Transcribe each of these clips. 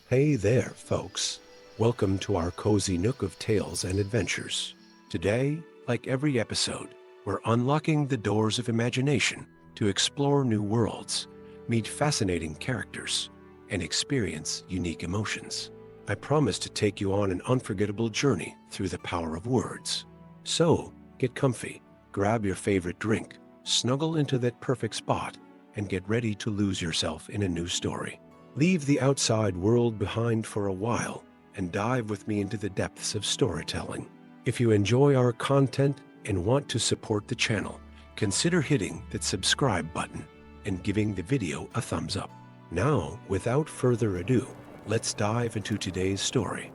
Hey there, folks. Welcome to our cozy nook of tales and adventures. Today, like every episode, we're unlocking the doors of imagination to explore new worlds, meet fascinating characters, and experience unique emotions. I promise to take you on an unforgettable journey through the power of words. So, get comfy, grab your favorite drink, snuggle into that perfect spot, and get ready to lose yourself in a new story. Leave the outside world behind for a while and dive with me into the depths of storytelling. If you enjoy our content and want to support the channel, consider hitting that subscribe button and giving the video a thumbs up. Now, without further ado, let's dive into today's story.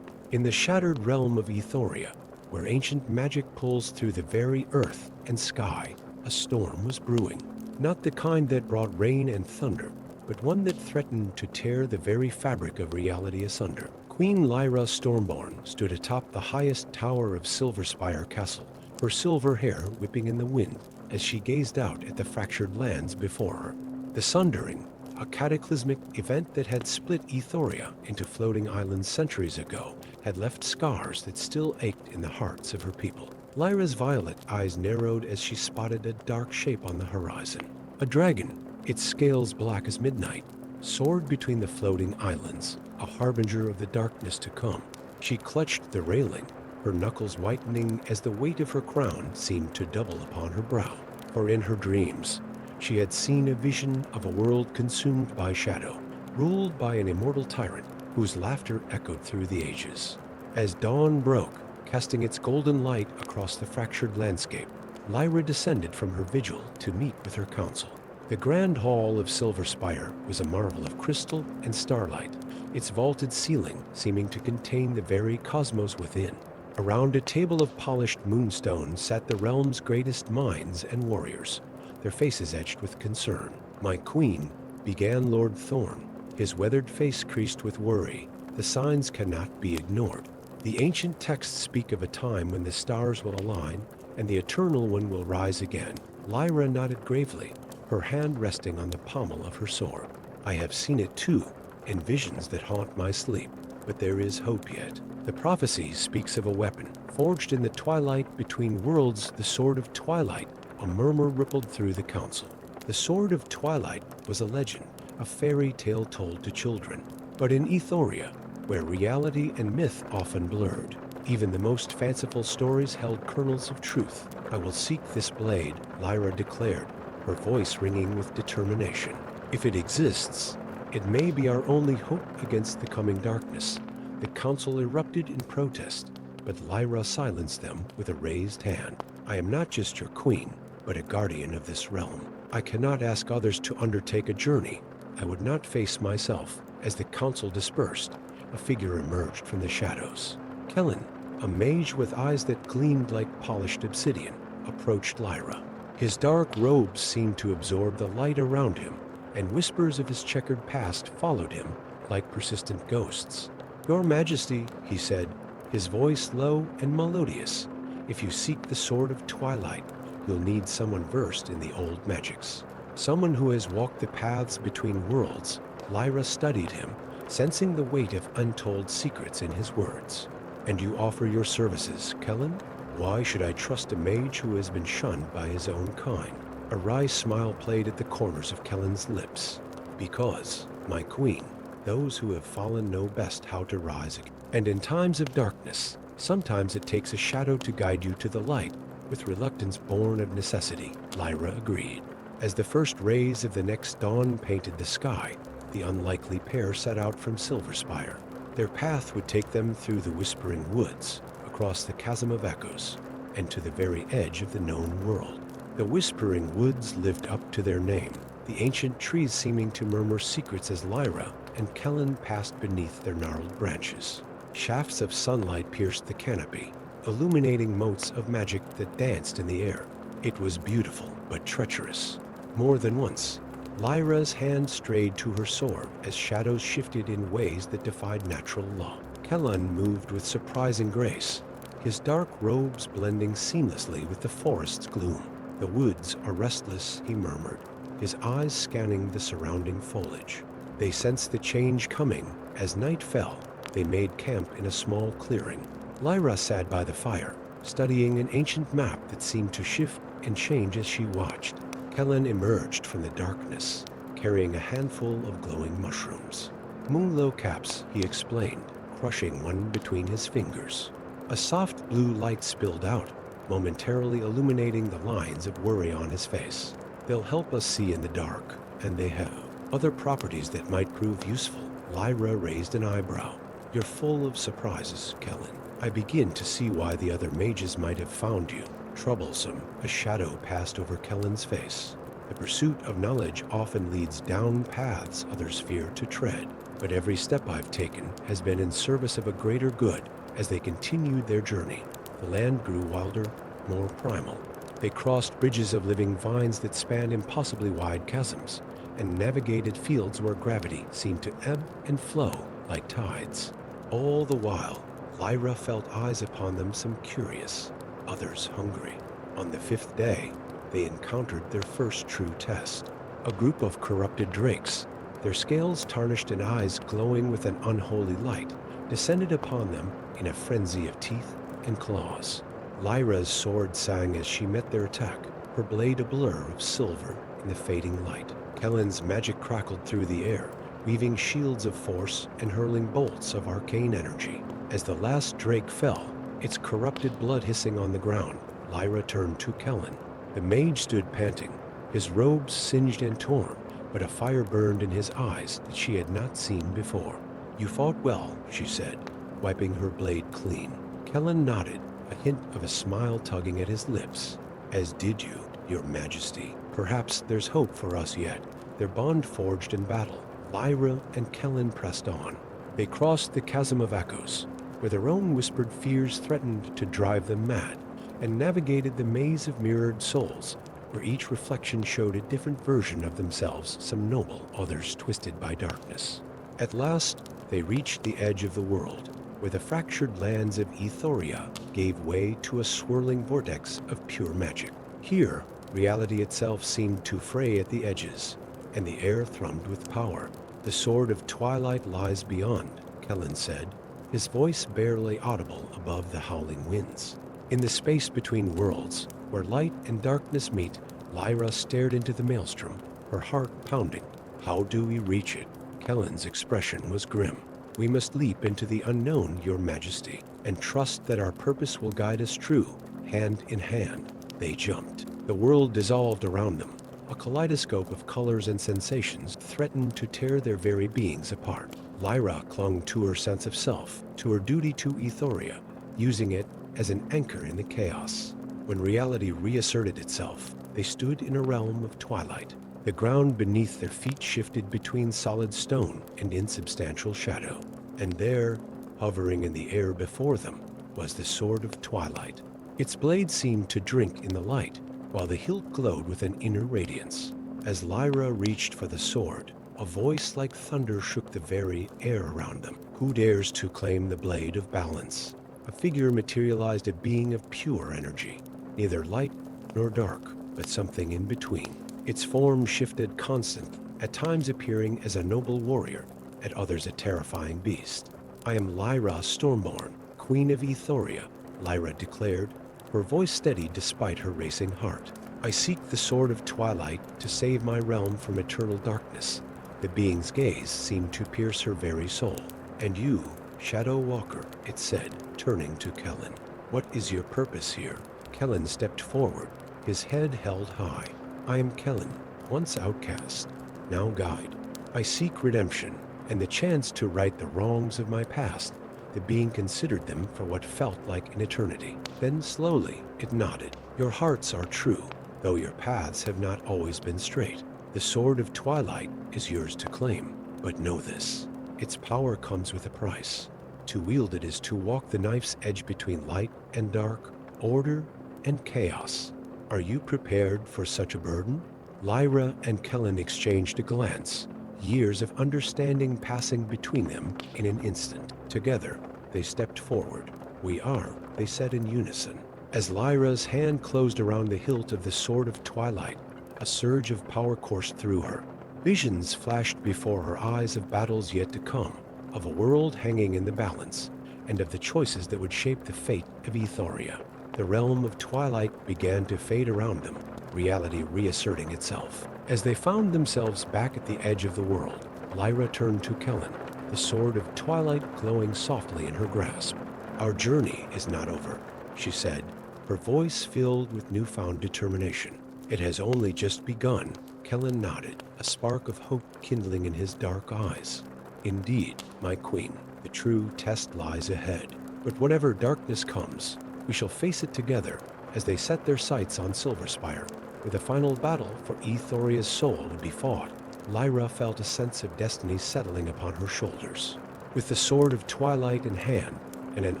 In the shattered realm of Ethoria, where ancient magic pulls through the very earth and sky, a storm was brewing. Not the kind that brought rain and thunder, but one that threatened to tear the very fabric of reality asunder. Queen Lyra Stormborn stood atop the highest tower of Silverspire Castle, her silver hair whipping in the wind as she gazed out at the fractured lands before her. The Sundering, a cataclysmic event that had split Ethoria into floating islands centuries ago, had left scars that still ached in the hearts of her people. Lyra's violet eyes narrowed as she spotted a dark shape on the horizon. A dragon, its scales black as midnight, soared between the floating islands, a harbinger of the darkness to come. She clutched the railing, her knuckles whitening as the weight of her crown seemed to double upon her brow. For in her dreams, she had seen a vision of a world consumed by shadow, ruled by an immortal tyrant whose laughter echoed through the ages. As dawn broke, casting its golden light across the fractured landscape, Lyra descended from her vigil to meet with her council. The grand hall of Silverspire was a marvel of crystal and starlight, its vaulted ceiling seeming to contain the very cosmos within. Around a table of polished moonstone sat the realm's greatest minds and warriors, their faces etched with concern. "My queen," began Lord Thorn, his weathered face creased with worry. "The signs cannot be ignored. The ancient texts speak of a time when the stars will align and the Eternal One will rise again." Lyra nodded gravely, her hand resting on the pommel of her sword. "I have seen it too, in visions that haunt my sleep, but there is hope yet. The prophecies speaks of a weapon, forged in the twilight between worlds, the Sword of Twilight." A murmur rippled through the council. The Sword of Twilight was a legend, a fairy tale told to children. But in Ethoria, where reality and myth often blurred, even the most fanciful stories held kernels of truth. "I will seek this blade," Lyra declared, her voice ringing with determination. "If it exists, it may be our only hope against the coming darkness." The council erupted in protest, but Lyra silenced them with a raised hand. "I am not just your queen, but a guardian of this realm. I cannot ask others to undertake a journey I would not face myself." As the council dispersed, a figure emerged from the shadows. Kellen, a mage with eyes that gleamed like polished obsidian, approached Lyra. His dark robes seemed to absorb the light around him, and whispers of his checkered past followed him like persistent ghosts. "Your Majesty," he said, his voice low and melodious, "if you seek the Sword of Twilight, you'll need someone versed in the old magics. Someone who has walked the paths between worlds." Lyra studied him, sensing the weight of untold secrets in his words. "And you offer your services, Kellen? Why should I trust a mage who has been shunned by his own kind?" A wry smile played at the corners of Kellen's lips. "Because, my queen, those who have fallen know best how to rise again. And in times of darkness, sometimes it takes a shadow to guide you to the light, with reluctance born of necessity." Lyra agreed. As the first rays of the next dawn painted the sky, the unlikely pair set out from Silverspire. Their path would take them through the Whispering Woods, across the Chasm of Echoes, and to the very edge of the known world. The Whispering Woods lived up to their name, the ancient trees seeming to murmur secrets as Lyra and Kellen passed beneath their gnarled branches. Shafts of sunlight pierced the canopy, illuminating motes of magic that danced in the air. It was beautiful, but treacherous. More than once, Lyra's hand strayed to her sword as shadows shifted in ways that defied natural law. Kellen moved with surprising grace, his dark robes blending seamlessly with the forest's gloom. "The woods are restless," he murmured, his eyes scanning the surrounding foliage. They sensed the change coming. As night fell, they made camp in a small clearing. Lyra sat by the fire, studying an ancient map that seemed to shift and change as she watched. Kellen emerged from the darkness, carrying a handful of glowing mushrooms. Moonlow caps, he explained, crushing one between his fingers. A soft blue light spilled out, momentarily illuminating the lines of worry on his face. They'll help us see in the dark, and they have. Other properties that might prove useful. Lyra raised an eyebrow. You're full of surprises, Kellen. I begin to see why the other mages might have found you troublesome. A shadow passed over Kellen's face. The pursuit of knowledge often leads down paths others fear to tread, but every step I've taken has been in service of a greater good. As they continued their journey, the land grew wilder, more primal. They crossed bridges of living vines that spanned impossibly wide chasms, and navigated fields where gravity seemed to ebb and flow like tides. All the while, Lyra felt eyes upon them, some curious, others hungry. On the 5th day, they encountered their first true test. A group of corrupted drakes, their scales tarnished and eyes glowing with an unholy light, descended upon them in a frenzy of teeth and claws. Lyra's sword sang as she met their attack, her blade a blur of silver in the fading light. Kellen's magic crackled through the air, weaving shields of force and hurling bolts of arcane energy. As the last drake fell, its corrupted blood hissing on the ground, Lyra turned to Kellen. The mage stood panting, his robes singed and torn, but a fire burned in his eyes that she had not seen before. You fought well, she said, wiping her blade clean. Kellen nodded, a hint of a smile tugging at his lips. As did you, your majesty. Perhaps there's hope for us yet. Their bond forged in battle, Lyra and Kellen pressed on. They crossed the chasm of echoes, where their own whispered fears threatened to drive them mad, and navigated the maze of mirrored souls, where each reflection showed a different version of themselves, some noble, others twisted by darkness. At last, they reached the edge of the world, where the fractured lands of Ethoria gave way to a swirling vortex of pure magic. Here, reality itself seemed to fray at the edges, and the air thrummed with power. The sword of twilight lies beyond, Kellen said, his voice barely audible above the howling winds. In the space between worlds, where light and darkness meet, Lyra stared into the maelstrom, her heart pounding. How do we reach it? Kellen's expression was grim. We must leap into the unknown, your majesty, and trust that our purpose will guide us true, hand in hand. They jumped. The world dissolved around them. A kaleidoscope of colors and sensations threatened to tear their very beings apart. Lyra clung to her sense of self, to her duty to Ethoria, using it as an anchor in the chaos. When reality reasserted itself, they stood in a realm of twilight. The ground beneath their feet shifted between solid stone and insubstantial shadow. And there, hovering in the air before them, was the sword of twilight. Its blade seemed to drink in the light, while the hilt glowed with an inner radiance. As Lyra reached for the sword, a voice like thunder shook the very air around them. Who dares to claim the blade of balance? A figure materialized, a being of pure energy, neither light nor dark, but something in between. Its form shifted constantly, at times appearing as a noble warrior, at others a terrifying beast. I am Lyra Stormborn, Queen of Ethoria, Lyra declared, her voice steady despite her racing heart. I seek the sword of twilight to save my realm from eternal darkness. The being's gaze seemed to pierce her very soul. And you, Shadow Walker, it said, turning to Kellen. What is your purpose here? Kellen stepped forward, his head held high. I am Kellen, once outcast, now guide. I seek redemption and the chance to right the wrongs of my past. The being considered them for what felt like an eternity. Then slowly, it nodded. Your hearts are true, though your paths have not always been straight. The sword of twilight is yours to claim, but know this. Its power comes with a price. To wield it is to walk the knife's edge between light and dark, order and chaos. Are you prepared for such a burden? Lyra and Kellen exchanged a glance, years of understanding passing between them in an instant. Together, they stepped forward. We are, they said in unison. As Lyra's hand closed around the hilt of the sword of twilight, A surge of power coursed through her. Visions flashed before her eyes of battles yet to come, of a world hanging in the balance, and of the choices that would shape the fate of Ethoria. The realm of twilight began to fade around them, reality reasserting itself. As they found themselves back at the edge of the world, Lyra turned to Kellen, the sword of twilight glowing softly in her grasp. "Our journey is not over," she said, her voice filled with newfound determination. "It has only just begun." Kellen nodded, a spark of hope kindling in his dark eyes. "Indeed, my queen, the true test lies ahead. But whatever darkness comes, we shall face it together." As they set their sights on Silverspire, where the final battle for Ethoria's soul would be fought, Lyra felt a sense of destiny settling upon her shoulders. With the sword of twilight in hand and an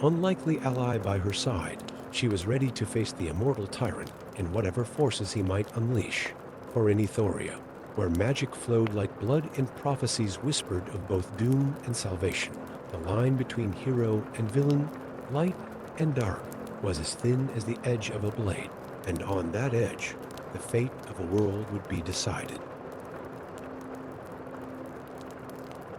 unlikely ally by her side, she was ready to face the immortal tyrant in whatever forces he might unleash. For in Ethoria, where magic flowed like blood and prophecies whispered of both doom and salvation, the line between hero and villain, light and dark, was as thin as the edge of a blade, and on that edge, the fate of a world would be decided.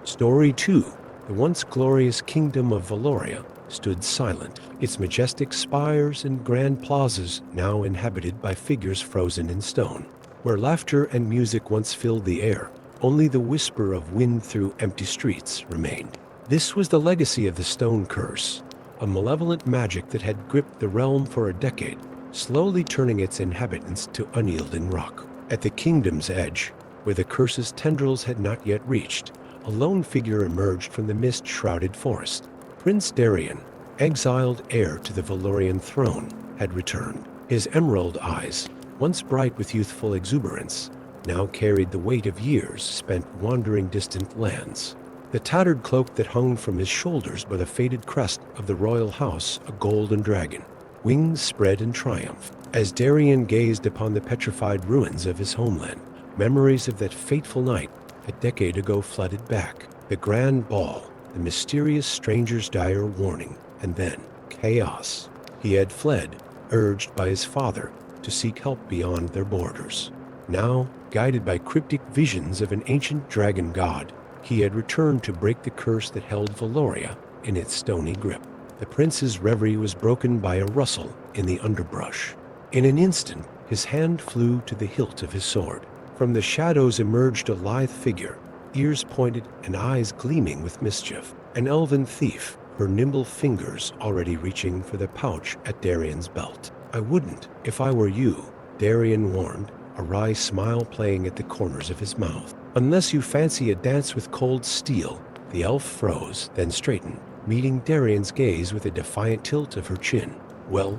Story 2. The once glorious kingdom of Valoria stood silent, its majestic spires and grand plazas now inhabited by figures frozen in stone. Where laughter and music once filled the air, only the whisper of wind through empty streets remained. This was the legacy of the stone curse, a malevolent magic that had gripped the realm for a decade, slowly turning its inhabitants to unyielding rock. At the kingdom's edge, where the curse's tendrils had not yet reached, a lone figure emerged from the mist-shrouded forest. Prince Darien, exiled heir to the Valorian throne, had returned. His emerald eyes, once bright with youthful exuberance, now carried the weight of years spent wandering distant lands. The tattered cloak that hung from his shoulders bore the faded crest of the royal house, a golden dragon, wings spread in triumph. As Darien gazed upon the petrified ruins of his homeland, memories of that fateful night a decade ago flooded back. The grand ball, the mysterious stranger's dire warning, and then chaos. He had fled, urged by his father to seek help beyond their borders. Now, guided by cryptic visions of an ancient dragon god, he had returned to break the curse that held Valoria in its stony grip. The prince's reverie was broken by a rustle in the underbrush. In an instant, his hand flew to the hilt of his sword. From the shadows emerged a lithe figure, ears pointed and eyes gleaming with mischief. An elven thief, her nimble fingers already reaching for the pouch at Darien's belt. "I wouldn't if I were you," Darien warned, a wry smile playing at the corners of his mouth. "Unless you fancy a dance with cold steel." The elf froze, then straightened, meeting Darien's gaze with a defiant tilt of her chin. Well,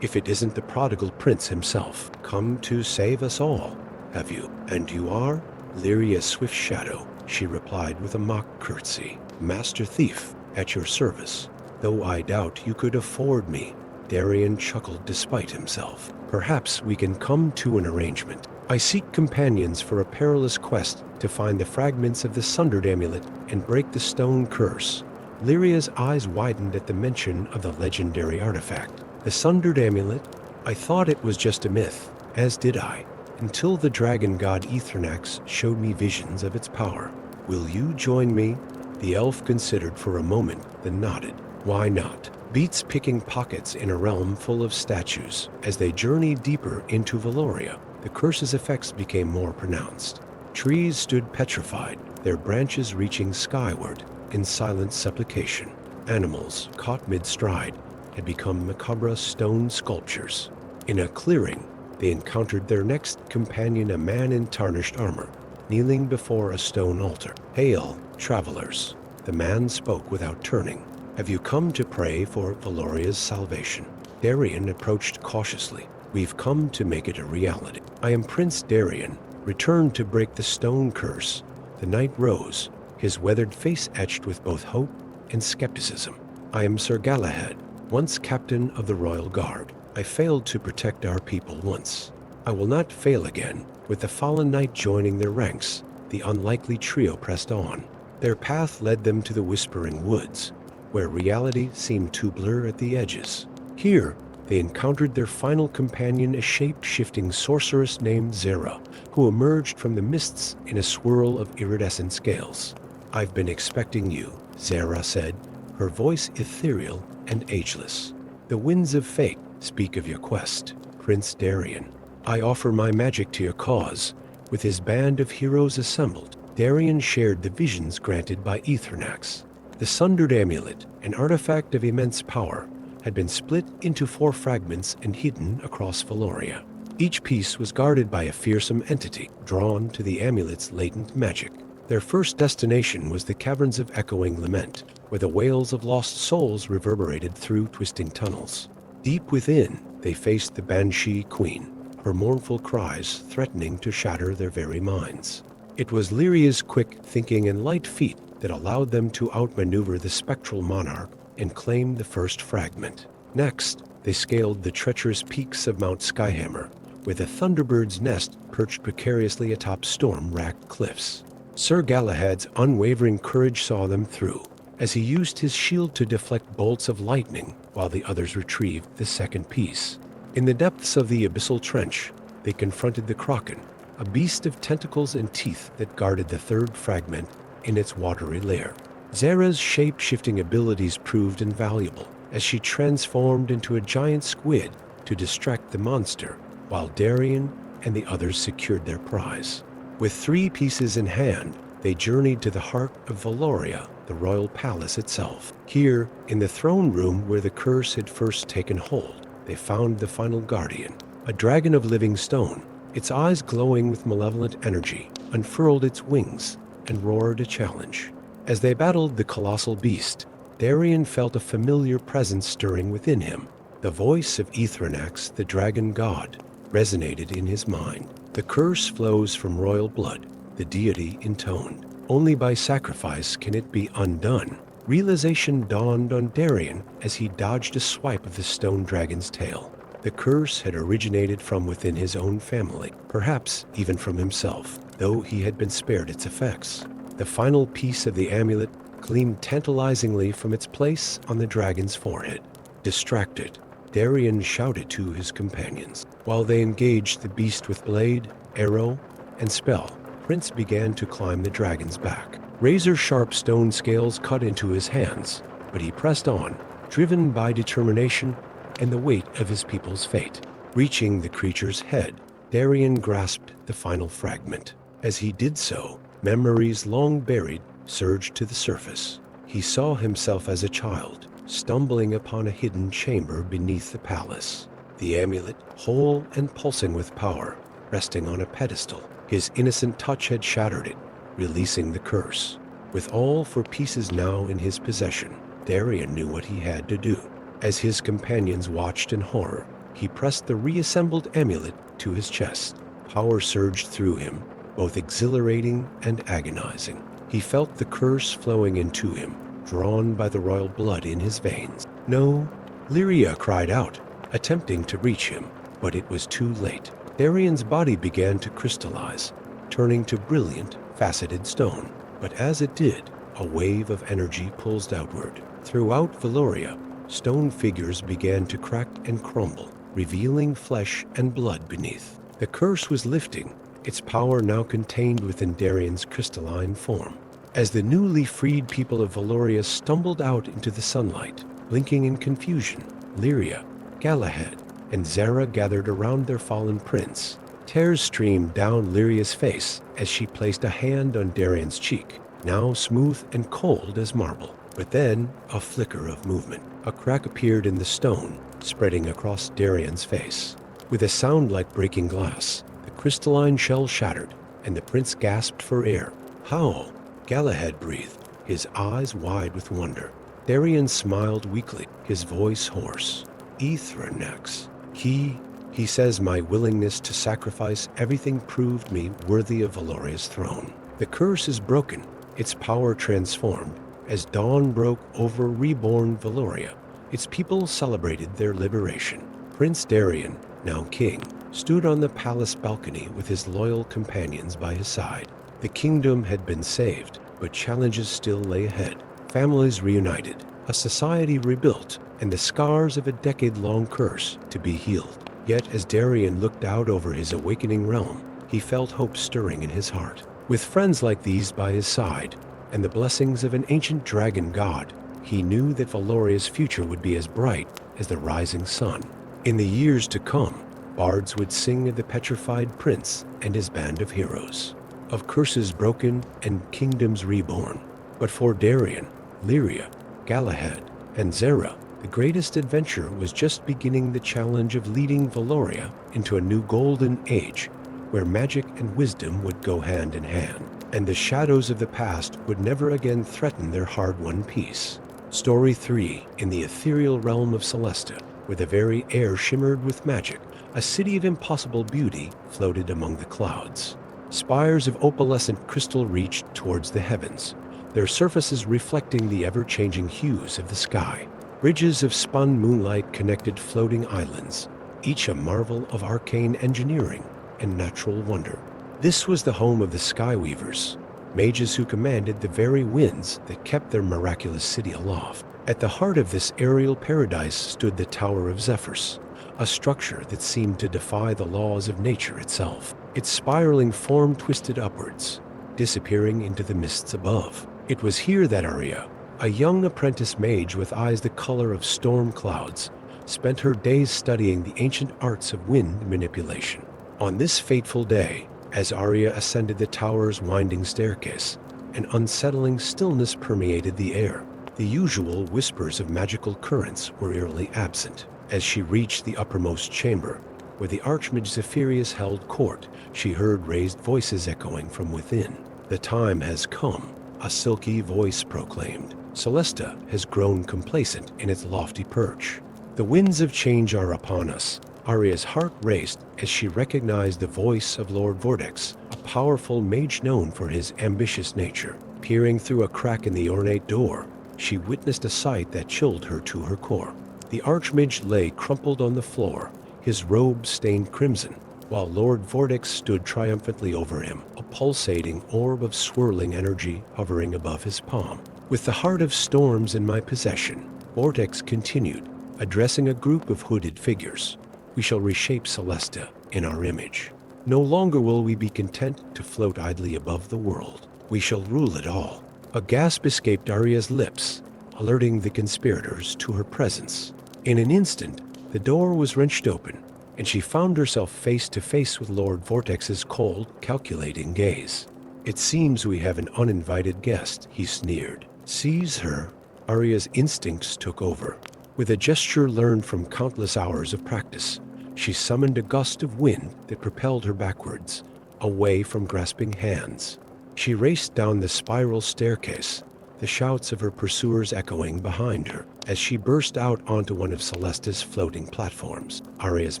if it isn't the prodigal prince himself, come to save us all, have you? And you are? Lyria's swift shadow, she replied with a mock curtsy. "Master thief, at your service. Though I doubt you could afford me." Darien chuckled despite himself. "Perhaps we can come to an arrangement. I seek companions for a perilous quest to find the fragments of the sundered amulet and break the stone curse." Lyria's eyes widened at the mention of the legendary artifact. "The sundered amulet? I thought it was just a myth, as did I, until the dragon god Ethernax showed me visions of its power. Will you join me?" The elf considered for a moment, then nodded. "Why not? Beats picking pockets in a realm full of statues." As they journeyed deeper into Valoria, the curse's effects became more pronounced. Trees stood petrified, their branches reaching skyward in silent supplication. Animals, caught mid-stride, had become macabre stone sculptures. In a clearing, they encountered their next companion, a man in tarnished armor, kneeling before a stone altar. "Hail, travelers," the man spoke without turning. "Have you come to pray for Valoria's salvation?" Darien approached cautiously. "We've come to make it a reality. I am Prince Darien, returned to break the stone curse." The knight rose, his weathered face etched with both hope and skepticism. "I am Sir Galahad, once captain of the Royal Guard. I failed to protect our people once. I will not fail again." With the fallen knight joining their ranks, the unlikely trio pressed on. Their path led them to the Whispering Woods, where reality seemed to blur at the edges. Here, they encountered their final companion, a shape-shifting sorceress named Zera, who emerged from the mists in a swirl of iridescent scales. "I've been expecting you," Zera said, her voice ethereal and ageless. "The winds of fate speak of your quest, Prince Darien. I offer my magic to your cause." With his band of heroes assembled, Darien shared the visions granted by Ethernax. The sundered amulet, an artifact of immense power, had been split into 4 fragments and hidden across Valoria. Each piece was guarded by a fearsome entity, drawn to the amulet's latent magic. Their first destination was the caverns of echoing lament, where the wails of lost souls reverberated through twisting tunnels. Deep within, they faced the Banshee Queen, her mournful cries threatening to shatter their very minds. It was Lyria's quick thinking and light feet that allowed them to outmaneuver the spectral monarch and claim the first fragment. Next, they scaled the treacherous peaks of Mount Skyhammer, where the Thunderbird's nest perched precariously atop storm-racked cliffs. Sir Galahad's unwavering courage saw them through, as he used his shield to deflect bolts of lightning while the others retrieved the second piece. In the depths of the abyssal trench, they confronted the Kraken, a beast of tentacles and teeth that guarded the third fragment in its watery lair. Zera's shape-shifting abilities proved invaluable, as she transformed into a giant squid to distract the monster, while Darien and the others secured their prize. With 3 pieces in hand, they journeyed to the heart of Valoria, the royal palace itself. Here, in the throne room where the curse had first taken hold, they found the final guardian, a dragon of living stone. Its eyes glowing with malevolent energy, unfurled its wings and roared a challenge. As they battled the colossal beast, Darien felt a familiar presence stirring within him. The voice of Ethernax, the dragon god, resonated in his mind. "The curse flows from royal blood," the deity intoned. "Only by sacrifice can it be undone." Realization dawned on Darien as he dodged a swipe of the stone dragon's tail. The curse had originated from within his own family, perhaps even from himself, though he had been spared its effects. The final piece of the amulet gleamed tantalizingly from its place on the dragon's forehead. Distracted, Darien shouted to his companions. While they engaged the beast with blade, arrow, and spell, Prince began to climb the dragon's back. Razor-sharp stone scales cut into his hands, but he pressed on, driven by determination and the weight of his people's fate. Reaching the creature's head, Darien grasped the final fragment. As he did so, memories long buried surged to the surface. He saw himself as a child, stumbling upon a hidden chamber beneath the palace. The amulet, whole and pulsing with power, resting on a pedestal. His innocent touch had shattered it, releasing the curse. With all 4 pieces now in his possession, Darien knew what he had to do. As his companions watched in horror, he pressed the reassembled amulet to his chest. Power surged through him, both exhilarating and agonizing. He felt the curse flowing into him, drawn by the royal blood in his veins. "No!" Lyria cried out, attempting to reach him, but it was too late. Darien's body began to crystallize, turning to brilliant, faceted stone. But as it did, a wave of energy pulsed outward. Throughout Valoria, stone figures began to crack and crumble, revealing flesh and blood beneath. The curse was lifting, its power now contained within Darien's crystalline form. As the newly freed people of Valoria stumbled out into the sunlight, blinking in confusion, Lyria, Galahad, and Zera gathered around their fallen prince. Tears streamed down Lyria's face as she placed a hand on Darien's cheek, now smooth and cold as marble. But then, a flicker of movement. A crack appeared in the stone, spreading across Darien's face. With a sound like breaking glass, the crystalline shell shattered, and the prince gasped for air. "How?" Galahad breathed, his eyes wide with wonder. Darien smiled weakly, his voice hoarse. "Ethernax. He says my willingness to sacrifice everything proved me worthy of Valoria's throne. The curse is broken, its power transformed. As dawn broke over reborn Valoria, its people celebrated their liberation. Prince Darien, now king, stood on the palace balcony with his loyal companions by his side. The kingdom had been saved, but challenges still lay ahead. Families reunited, a society rebuilt, and the scars of a decade-long curse to be healed. Yet as Darian looked out over his awakening realm, he felt hope stirring in his heart. With friends like these by his side, and the blessings of an ancient dragon god, he knew that Valoria's future would be as bright as the rising sun. In the years to come, bards would sing of the petrified prince and his band of heroes, of curses broken and kingdoms reborn. But for Darian, Lyria, Galahad, and Zera, the greatest adventure was just beginning. The challenge of leading Valoria into a new golden age, where magic and wisdom would go hand in hand, and the shadows of the past would never again threaten their hard-won peace. Story 3. In the ethereal realm of Celesta, where the very air shimmered with magic, a city of impossible beauty floated among the clouds. Spires of opalescent crystal reached towards the heavens, their surfaces reflecting the ever-changing hues of the sky. Bridges of spun moonlight connected floating islands, each a marvel of arcane engineering and natural wonder. This was the home of the Skyweavers, mages who commanded the very winds that kept their miraculous city aloft. At the heart of this aerial paradise stood the Tower of Zephyrs, a structure that seemed to defy the laws of nature itself. Its spiraling form twisted upwards, disappearing into the mists above. It was here that Arya, a young apprentice mage with eyes the color of storm clouds, spent her days studying the ancient arts of wind manipulation. On this fateful day, as Arya ascended the tower's winding staircase, an unsettling stillness permeated the air. The usual whispers of magical currents were eerily absent. As she reached the uppermost chamber, where the Archmage Zephyrius held court, she heard raised voices echoing from within. "The time has come," a silky voice proclaimed. "Celesta has grown complacent in its lofty perch. The winds of change are upon us." Arya's heart raced as she recognized the voice of Lord Vortex, a powerful mage known for his ambitious nature. Peering through a crack in the ornate door, she witnessed a sight that chilled her to her core. The Archmage lay crumpled on the floor, his robe stained crimson, while Lord Vortex stood triumphantly over him, a pulsating orb of swirling energy hovering above his palm. "With the heart of storms in my possession," Vortex continued, addressing a group of hooded figures, "we shall reshape Celesta in our image. No longer will we be content to float idly above the world. We shall rule it all." A gasp escaped Arya's lips, alerting the conspirators to her presence. In an instant, the door was wrenched open, and she found herself face to face with Lord Vortex's cold, calculating gaze. "It seems we have an uninvited guest," he sneered. "Seize her." Arya's instincts took over. With a gesture learned from countless hours of practice, she summoned a gust of wind that propelled her backwards, away from grasping hands. She raced down the spiral staircase, the shouts of her pursuers echoing behind her. As she burst out onto one of Celesta's floating platforms, Arya's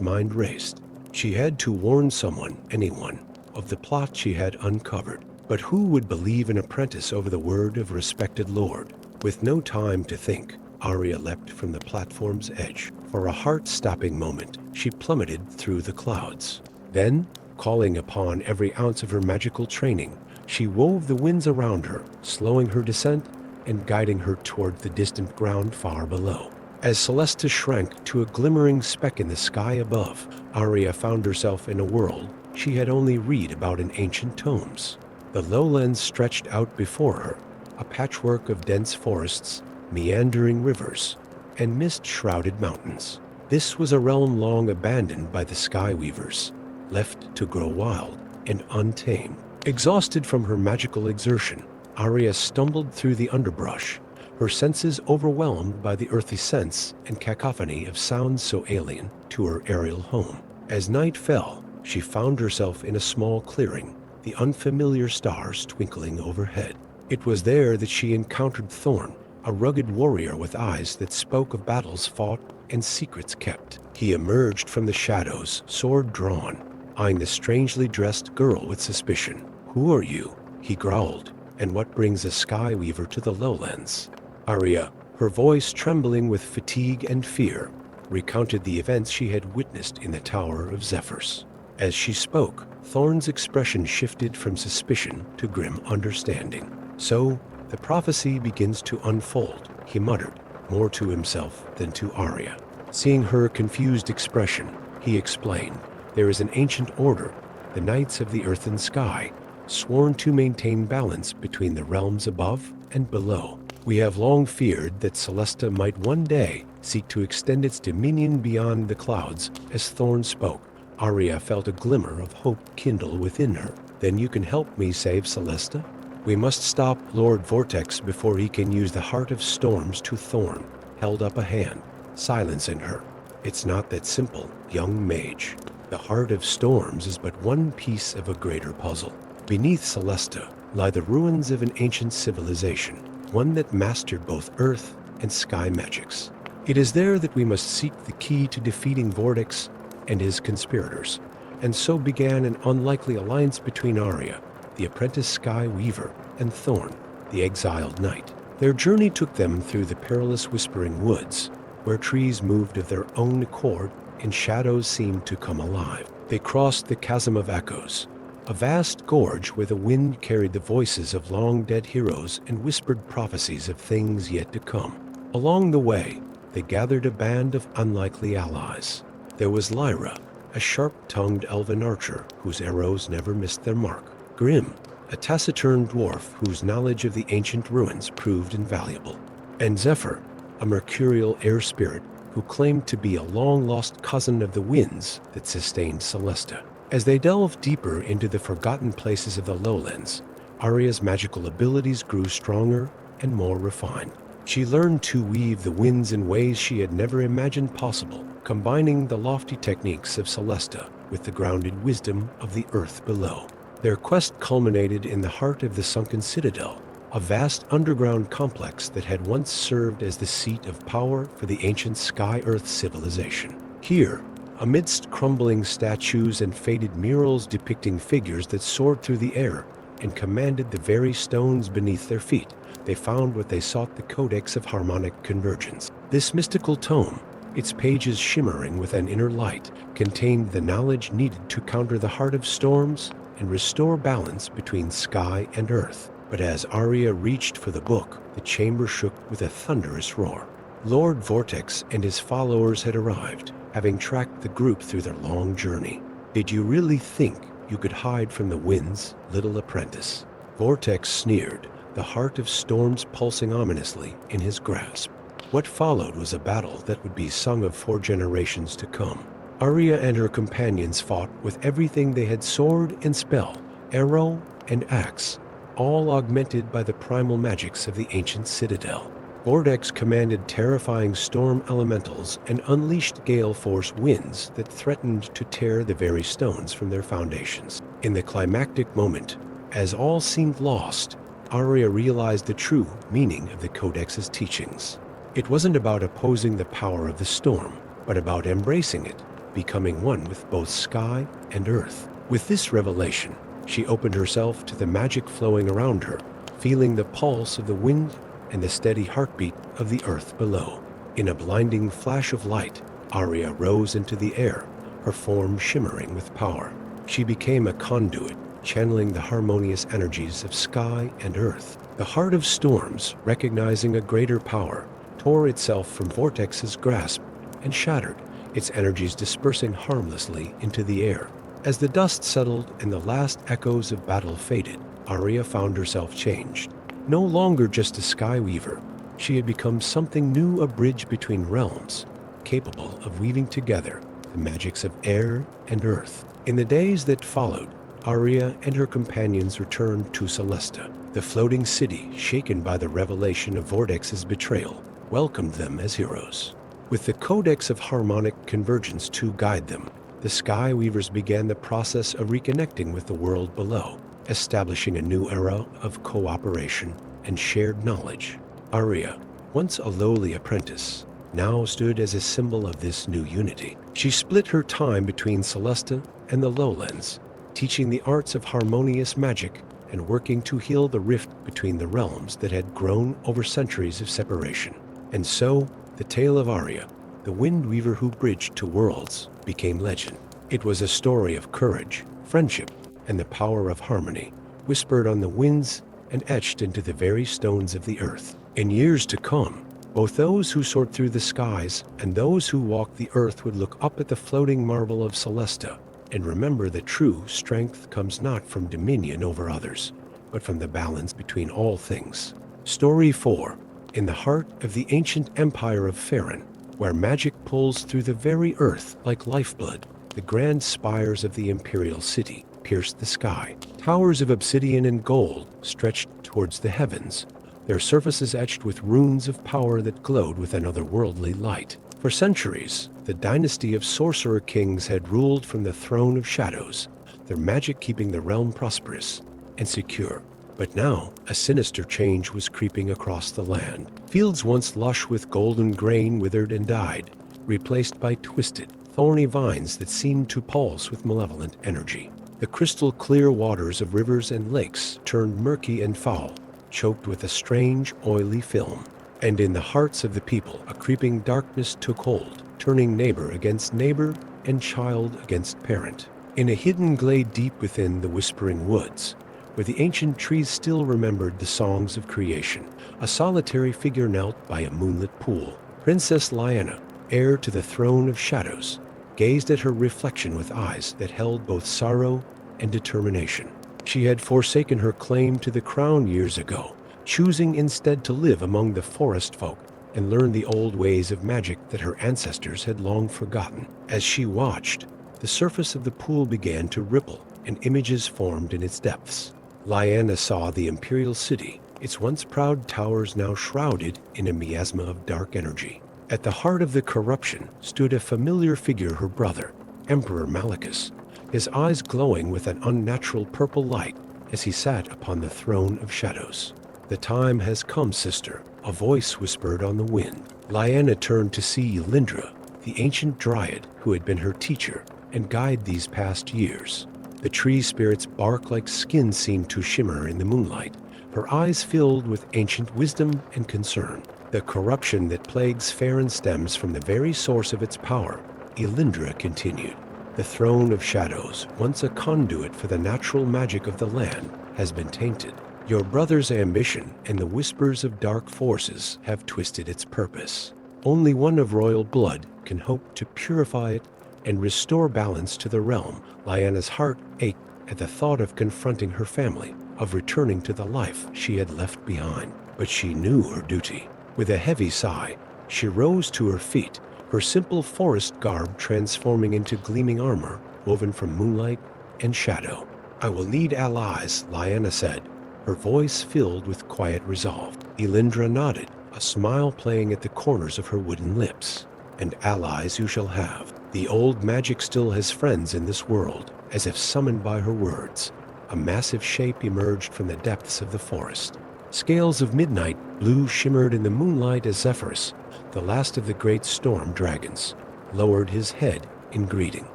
mind raced. She had to warn someone, anyone, of the plot she had uncovered. But who would believe an apprentice over the word of a respected lord? With no time to think, Arya leapt from the platform's edge. For a heart-stopping moment, she plummeted through the clouds. Then, calling upon every ounce of her magical training, she wove the winds around her, slowing her descent and guiding her toward the distant ground far below. As Celesta shrank to a glimmering speck in the sky above, Arya found herself in a world she had only read about in ancient tomes. The lowlands stretched out before her, a patchwork of dense forests, meandering rivers, and mist-shrouded mountains. This was a realm long abandoned by the Skyweavers, left to grow wild and untamed. Exhausted from her magical exertion, Arya stumbled through the underbrush, her senses overwhelmed by the earthy scents and cacophony of sounds so alien to her aerial home. As night fell, she found herself in a small clearing, the unfamiliar stars twinkling overhead. It was there that she encountered Thorn, a rugged warrior with eyes that spoke of battles fought and secrets kept. He emerged from the shadows, sword drawn, eyeing the strangely dressed girl with suspicion. "Who are you?" he growled, "and what brings a Skyweaver to the lowlands?" Arya, her voice trembling with fatigue and fear, recounted the events she had witnessed in the Tower of Zephyrs. As she spoke, Thorn's expression shifted from suspicion to grim understanding. "So, the prophecy begins to unfold," he muttered, more to himself than to Arya. Seeing her confused expression, he explained, "There is an ancient order, the Knights of the Earth and Sky, sworn to maintain balance between the realms above and below. We have long feared that Celesta might one day seek to extend its dominion beyond the clouds." As Thorn spoke, Arya felt a glimmer of hope kindle within her. "Then you can help me save Celesta? We must stop Lord Vortex before he can use the Heart of Storms to Thorn." Held up a hand, silencing her. "It's not that simple, young mage. The Heart of Storms is but one piece of a greater puzzle. Beneath Celesta lie the ruins of an ancient civilization, one that mastered both earth and sky magics. It is there that we must seek the key to defeating Vortex and his conspirators." And so began an unlikely alliance between Arya, the apprentice sky weaver, and Thorn, the exiled knight. Their journey took them through the perilous Whispering Woods, where trees moved of their own accord and shadows seemed to come alive. They crossed the Chasm of Echoes, a vast gorge where the wind carried the voices of long-dead heroes and whispered prophecies of things yet to come. Along the way, they gathered a band of unlikely allies. There was Lyra, a sharp-tongued elven archer whose arrows never missed their mark. Grim, a taciturn dwarf whose knowledge of the ancient ruins proved invaluable. And Zephyr, a mercurial air spirit who claimed to be a long-lost cousin of the winds that sustained Celesta. As they delved deeper into the forgotten places of the lowlands, Arya's magical abilities grew stronger and more refined. She learned to weave the winds in ways she had never imagined possible, combining the lofty techniques of Celesta with the grounded wisdom of the earth below. Their quest culminated in the heart of the sunken citadel, a vast underground complex that had once served as the seat of power for the ancient Sky-Earth civilization. Here, amidst crumbling statues and faded murals depicting figures that soared through the air and commanded the very stones beneath their feet, they found what they sought: the Codex of Harmonic Convergence. This mystical tome, its pages shimmering with an inner light, contained the knowledge needed to counter the Heart of Storms and restore balance between sky and earth. But as Arya reached for the book, the chamber shook with a thunderous roar. Lord Vortex and his followers had arrived, having tracked the group through their long journey. "Did you really think you could hide from the winds, little apprentice?" Vortex sneered, the Heart of Storms pulsing ominously in his grasp. What followed was a battle that would be sung of for generations to come. Arya and her companions fought with everything they had: sword and spell, arrow and axe, all augmented by the primal magics of the ancient citadel. Vortex commanded terrifying storm elementals and unleashed gale-force winds that threatened to tear the very stones from their foundations. In the climactic moment, as all seemed lost, Arya realized the true meaning of the Codex's teachings. It wasn't about opposing the power of the storm, but about embracing it, becoming one with both sky and earth. With this revelation, she opened herself to the magic flowing around her, feeling the pulse of the wind and the steady heartbeat of the earth below. In a blinding flash of light, Arya rose into the air, her form shimmering with power. She became a conduit, channeling the harmonious energies of sky and earth. The Heart of Storms, recognizing a greater power, tore itself from Vortex's grasp and shattered, its energies dispersing harmlessly into the air. As the dust settled and the last echoes of battle faded, Arya found herself changed. No longer just a sky weaver, she had become something new: a bridge between realms, capable of weaving together the magics of air and earth. In the days that followed, Arya and her companions returned to Celesta. The floating city, shaken by the revelation of Vortex's betrayal, welcomed them as heroes. With the Codex of Harmonic Convergence to guide them, the Sky Weavers began the process of reconnecting with the world below, establishing a new era of cooperation and shared knowledge. Arya, once a lowly apprentice, now stood as a symbol of this new unity. She split her time between Celesta and the lowlands, teaching the arts of harmonious magic and working to heal the rift between the realms that had grown over centuries of separation. And so, the tale of Arya, the Wind Weaver who bridged two worlds, became legend. It was a story of courage, friendship, and the power of harmony, whispered on the winds and etched into the very stones of the earth. In years to come, Both those who soared through the skies and those who walked the earth would look up at the floating marvel of Celesta and remember that true strength comes not from dominion over others, but from the balance between all things. Story 4. In the heart of the ancient empire of Farron, where magic pulls through the very earth like lifeblood, the grand spires of the imperial city pierced the sky. Towers of obsidian and gold stretched towards the heavens, their surfaces etched with runes of power that glowed with an otherworldly light. For centuries, the dynasty of sorcerer kings had ruled from the throne of shadows, their magic keeping the realm prosperous and secure. But now, a sinister change was creeping across the land. Fields once lush with golden grain withered and died, replaced by twisted, thorny vines that seemed to pulse with malevolent energy. The crystal-clear waters of rivers and lakes turned murky and foul, choked with a strange, oily film. And in the hearts of the people, a creeping darkness took hold, turning neighbor against neighbor and child against parent. In a hidden glade deep within the whispering woods, where the ancient trees still remembered the songs of creation, a solitary figure knelt by a moonlit pool. Princess Lyanna, heir to the throne of shadows, gazed at her reflection with eyes that held both sorrow and determination. She had forsaken her claim to the crown years ago, choosing instead to live among the forest folk and learn the old ways of magic that her ancestors had long forgotten. As she watched, the surface of the pool began to ripple and images formed in its depths. Lyanna saw the imperial city, its once proud towers now shrouded in a miasma of dark energy. At the heart of the corruption stood a familiar figure, her brother, Emperor Malachus, his eyes glowing with an unnatural purple light as he sat upon the throne of shadows. "The time has come, sister," a voice whispered on the wind. Lyanna turned to see Elindra, the ancient dryad who had been her teacher and guide these past years. The tree spirit's bark like skin seemed to shimmer in the moonlight, her eyes filled with ancient wisdom and concern. "The corruption that plagues Farron stems from the very source of its power," Elindra continued. "The throne of shadows, once a conduit for the natural magic of the land, has been tainted. Your brother's ambition and the whispers of dark forces have twisted its purpose. Only one of royal blood can hope to purify it and restore balance to the realm." Lyanna's heart ached at the thought of confronting her family, of returning to the life she had left behind. But she knew her duty. With a heavy sigh, she rose to her feet, her simple forest garb transforming into gleaming armor woven from moonlight and shadow. "I will need allies," Lyanna said, her voice filled with quiet resolve. Elindra nodded, a smile playing at the corners of her wooden lips. "And allies you shall have. The old magic still has friends in this world." As if summoned by her words, a massive shape emerged from the depths of the forest. Scales of midnight blue shimmered in the moonlight as Zephyrus, the last of the great storm dragons, lowered his head in greeting.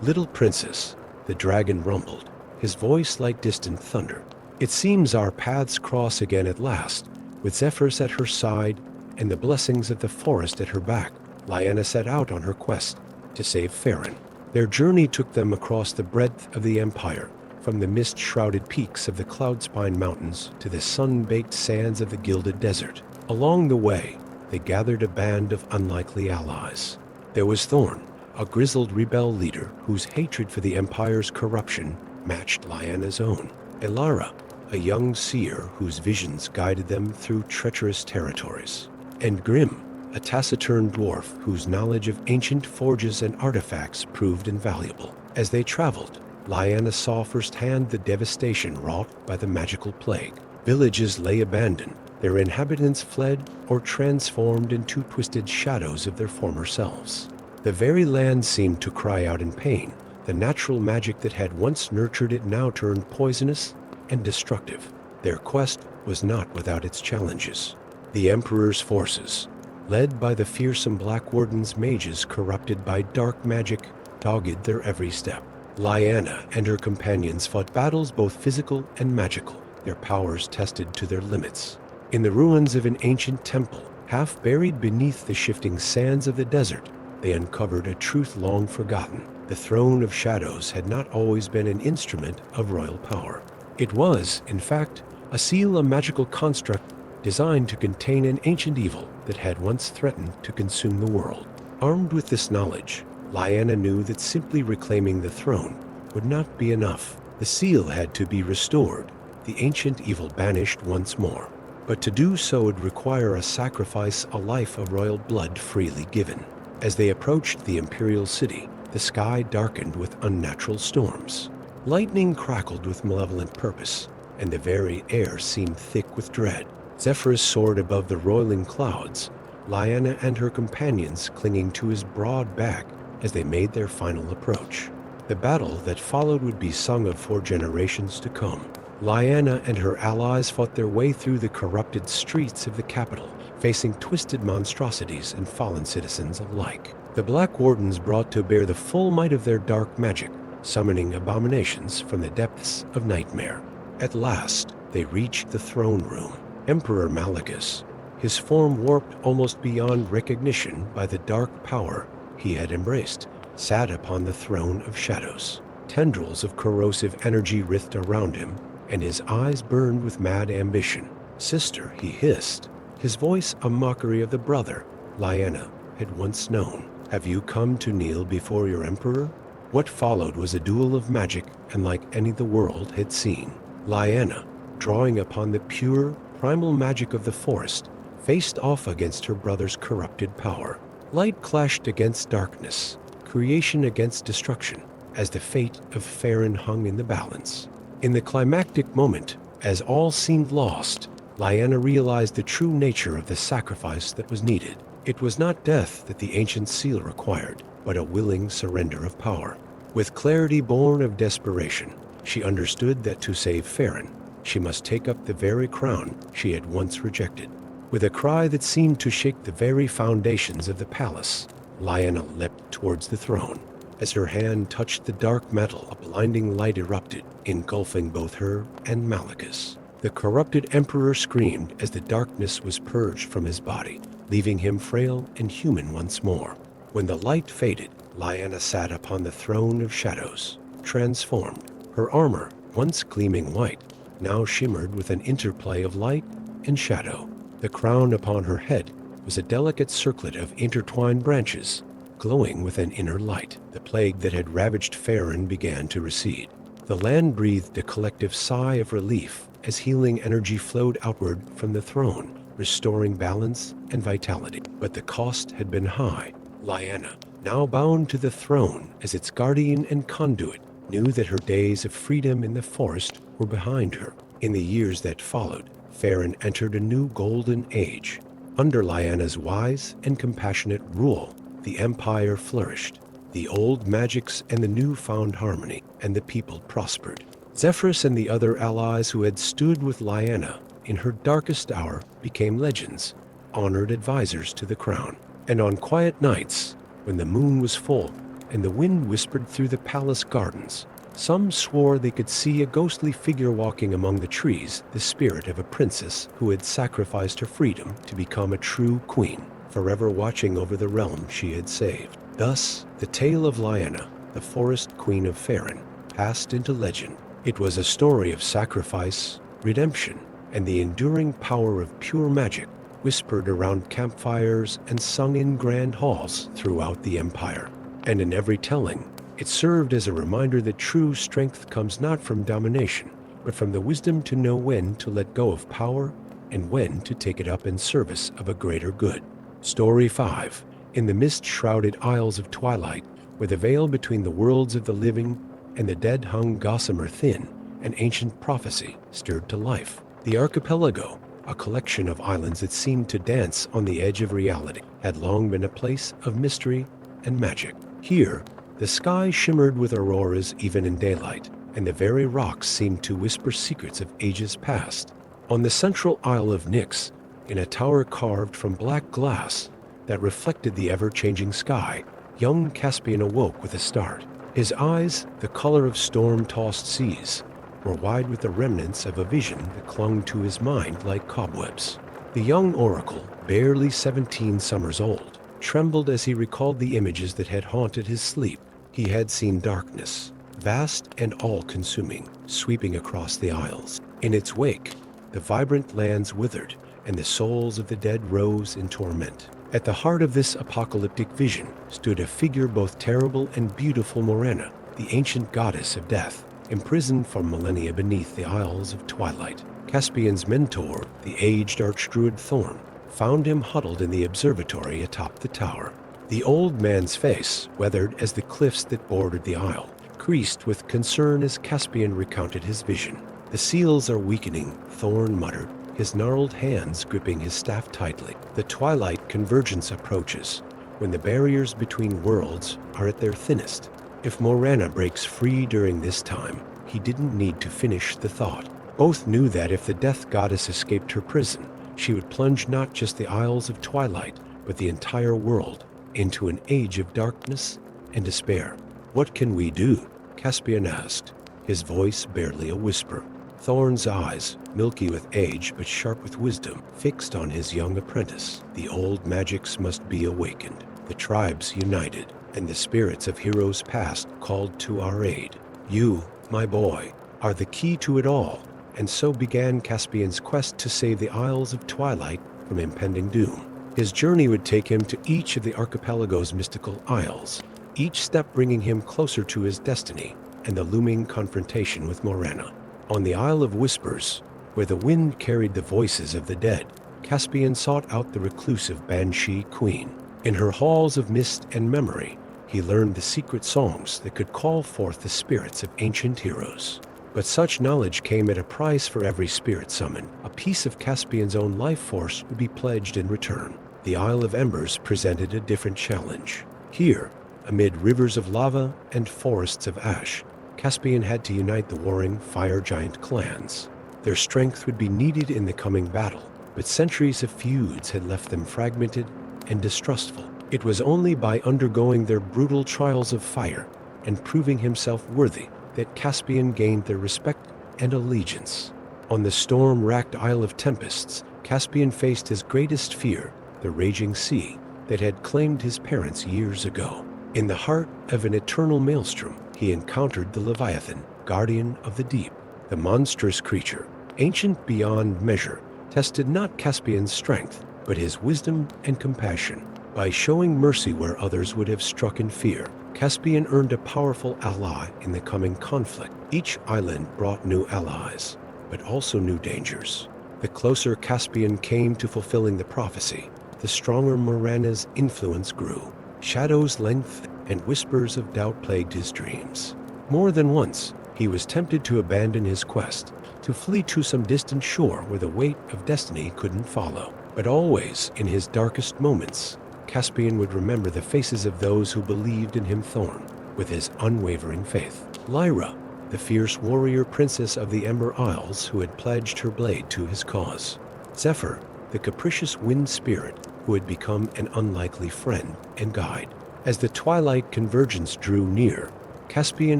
"Little princess," the dragon rumbled, his voice like distant thunder. "It seems our paths cross again at last." With Zephyrus at her side and the blessings of the forest at her back, Lyanna set out on her quest to save Farron. Their journey took them across the breadth of the empire, from the mist-shrouded peaks of the Cloudspine Mountains to the sun-baked sands of the Gilded Desert. Along the way, they gathered a band of unlikely allies. There was Thorn, a grizzled rebel leader whose hatred for the Empire's corruption matched Lyanna's own. Elara, a young seer whose visions guided them through treacherous territories. And Grim, a taciturn dwarf whose knowledge of ancient forges and artifacts proved invaluable. As they traveled, Lyanna saw firsthand the devastation wrought by the magical plague. Villages lay abandoned, their inhabitants fled or transformed into twisted shadows of their former selves. The very land seemed to cry out in pain. The natural magic that had once nurtured it now turned poisonous and destructive. Their quest was not without its challenges. The Emperor's forces, led by the fearsome Black Warden's mages corrupted by dark magic, dogged their every step. Lyanna and her companions fought battles both physical and magical, their powers tested to their limits. In the ruins of an ancient temple, half buried beneath the shifting sands of the desert, they uncovered a truth long forgotten. The throne of shadows had not always been an instrument of royal power. It was, in fact, a seal, a magical construct designed to contain an ancient evil that had once threatened to consume the world. Armed with this knowledge, Lyanna knew that simply reclaiming the throne would not be enough. The seal had to be restored, the ancient evil banished once more. But to do so would require a sacrifice, a life of royal blood freely given. As they approached the imperial city, the sky darkened with unnatural storms. Lightning crackled with malevolent purpose, and the very air seemed thick with dread. Zephyrus soared above the roiling clouds, Lyanna and her companions clinging to his broad back as they made their final approach. The battle that followed would be sung of for generations to come. Lyanna and her allies fought their way through the corrupted streets of the capital, facing twisted monstrosities and fallen citizens alike. The Black Wardens brought to bear the full might of their dark magic, summoning abominations from the depths of nightmare. At last, they reached the throne room. Emperor Malachus, his form warped almost beyond recognition by the dark power he had embraced, sat upon the throne of shadows. Tendrils of corrosive energy writhed around him, and his eyes burned with mad ambition. "Sister," he hissed, his voice a mockery of the brother Lyanna had once known. "Have you come to kneel before your emperor?" What followed was a duel of magic unlike any the world had seen. Lyanna, drawing upon the pure, primal magic of the forest, faced off against her brother's corrupted power. Light clashed against darkness, creation against destruction, as the fate of Farron hung in the balance. In the climactic moment, as all seemed lost, Lyanna realized the true nature of the sacrifice that was needed. It was not death that the ancient seal required, but a willing surrender of power. With clarity born of desperation, she understood that to save Farron, she must take up the very crown she had once rejected. With a cry that seemed to shake the very foundations of the palace, Lyanna leapt towards the throne. As her hand touched the dark metal, a blinding light erupted, engulfing both her and Malachus. The corrupted emperor screamed as the darkness was purged from his body, leaving him frail and human once more. When the light faded, Lyanna sat upon the throne of shadows, transformed. Her armor, once gleaming white, now shimmered with an interplay of light and shadow. The crown upon her head was a delicate circlet of intertwined branches, glowing with an inner light. The plague that had ravaged Farron began to recede. The land breathed a collective sigh of relief as healing energy flowed outward from the throne, restoring balance and vitality. But the cost had been high. Lyanna, now bound to the throne as its guardian and conduit, knew that her days of freedom in the forest were behind her. In the years that followed, Farron entered a new golden age. Under Lyanna's wise and compassionate rule, the empire flourished. The old magics and the new-found harmony, and the people prospered. Zephyrus and the other allies who had stood with Lyanna in her darkest hour became legends, honored advisors to the crown. And on quiet nights, when the moon was full and the wind whispered through the palace gardens, some swore they could see a ghostly figure walking among the trees, the spirit of a princess who had sacrificed her freedom to become a true queen, forever watching over the realm she had saved. Thus, the tale of Lyanna, the forest queen of Farron, passed into legend. It was a story of sacrifice, redemption, and the enduring power of pure magic, whispered around campfires and sung in grand halls throughout the empire. And in every telling, it served as a reminder that true strength comes not from domination, but from the wisdom to know when to let go of power and when to take it up in service of a greater good. Story 5. In the mist-shrouded Isles of Twilight, where the veil between the worlds of the living and the dead hung gossamer thin, an ancient prophecy stirred to life. The archipelago, a collection of islands that seemed to dance on the edge of reality, had long been a place of mystery and magic. Here, the sky shimmered with auroras even in daylight, and the very rocks seemed to whisper secrets of ages past. On the central Isle of Nyx, in a tower carved from black glass that reflected the ever-changing sky, young Caspian awoke with a start. His eyes, the color of storm-tossed seas, were wide with the remnants of a vision that clung to his mind like cobwebs. The young oracle, barely 17 summers old, trembled as he recalled the images that had haunted his sleep. He had seen darkness, vast and all-consuming, sweeping across the isles. In its wake, the The vibrant lands withered, and the souls of the dead rose in torment. At the heart of this apocalyptic vision stood a figure both terrible and beautiful, Morana, the ancient goddess of death, imprisoned for millennia beneath the Isles of Twilight. Caspian's mentor, the aged archdruid Thorn, found him huddled in the observatory atop the tower. The old man's face, weathered as the cliffs that bordered the isle, creased with concern as Caspian recounted his vision. "The seals are weakening," Thorn muttered, his gnarled hands gripping his staff tightly. "The twilight convergence approaches, when the barriers between worlds are at their thinnest. If Morana breaks free during this time," he didn't need to finish the thought. Both knew that if the death goddess escaped her prison, she would plunge not just the Isles of Twilight, but the entire world into an age of darkness and despair. "What can we do?" Caspian asked, his voice barely a whisper. Thorn's eyes, milky with age but sharp with wisdom, fixed on his young apprentice. "The old magics must be awakened, the tribes united, and the spirits of heroes past called to our aid. You, my boy, are the key to it all." And so began Caspian's quest to save the Isles of Twilight from impending doom. His journey would take him to each of the archipelago's mystical isles, each step bringing him closer to his destiny and the looming confrontation with Morana. On the Isle of Whispers, where the wind carried the voices of the dead, Caspian sought out the reclusive Banshee Queen. In her halls of mist and memory, he learned the secret songs that could call forth the spirits of ancient heroes. But such knowledge came at a price for every spirit summoned. A piece of Caspian's own life force would be pledged in return. The Isle of Embers presented a different challenge. Here, amid rivers of lava and forests of ash, Caspian had to unite the warring fire giant clans. Their strength would be needed in the coming battle, but centuries of feuds had left them fragmented and distrustful. It was only by undergoing their brutal trials of fire and proving himself worthy that Caspian gained their respect and allegiance. On the storm-racked Isle of Tempests, Caspian faced his greatest fear, the raging sea that had claimed his parents years ago. In the heart of an eternal maelstrom, he encountered the Leviathan, guardian of the deep. The monstrous creature, ancient beyond measure, tested not Caspian's strength, but his wisdom and compassion. By showing mercy where others would have struck in fear, Caspian earned a powerful ally in the coming conflict. Each island brought new allies, but also new dangers. The closer Caspian came to fulfilling the prophecy, the stronger Morana's influence grew. Shadows lengthened and whispers of doubt plagued his dreams. More than once, he was tempted to abandon his quest, to flee to some distant shore where the weight of destiny couldn't follow. But always, in his darkest moments, Caspian would remember the faces of those who believed in him. Thorn, with his unwavering faith. Lyra, the fierce warrior princess of the Ember Isles who had pledged her blade to his cause. Zephyr, the capricious wind spirit who had become an unlikely friend and guide. As the twilight convergence drew near, Caspian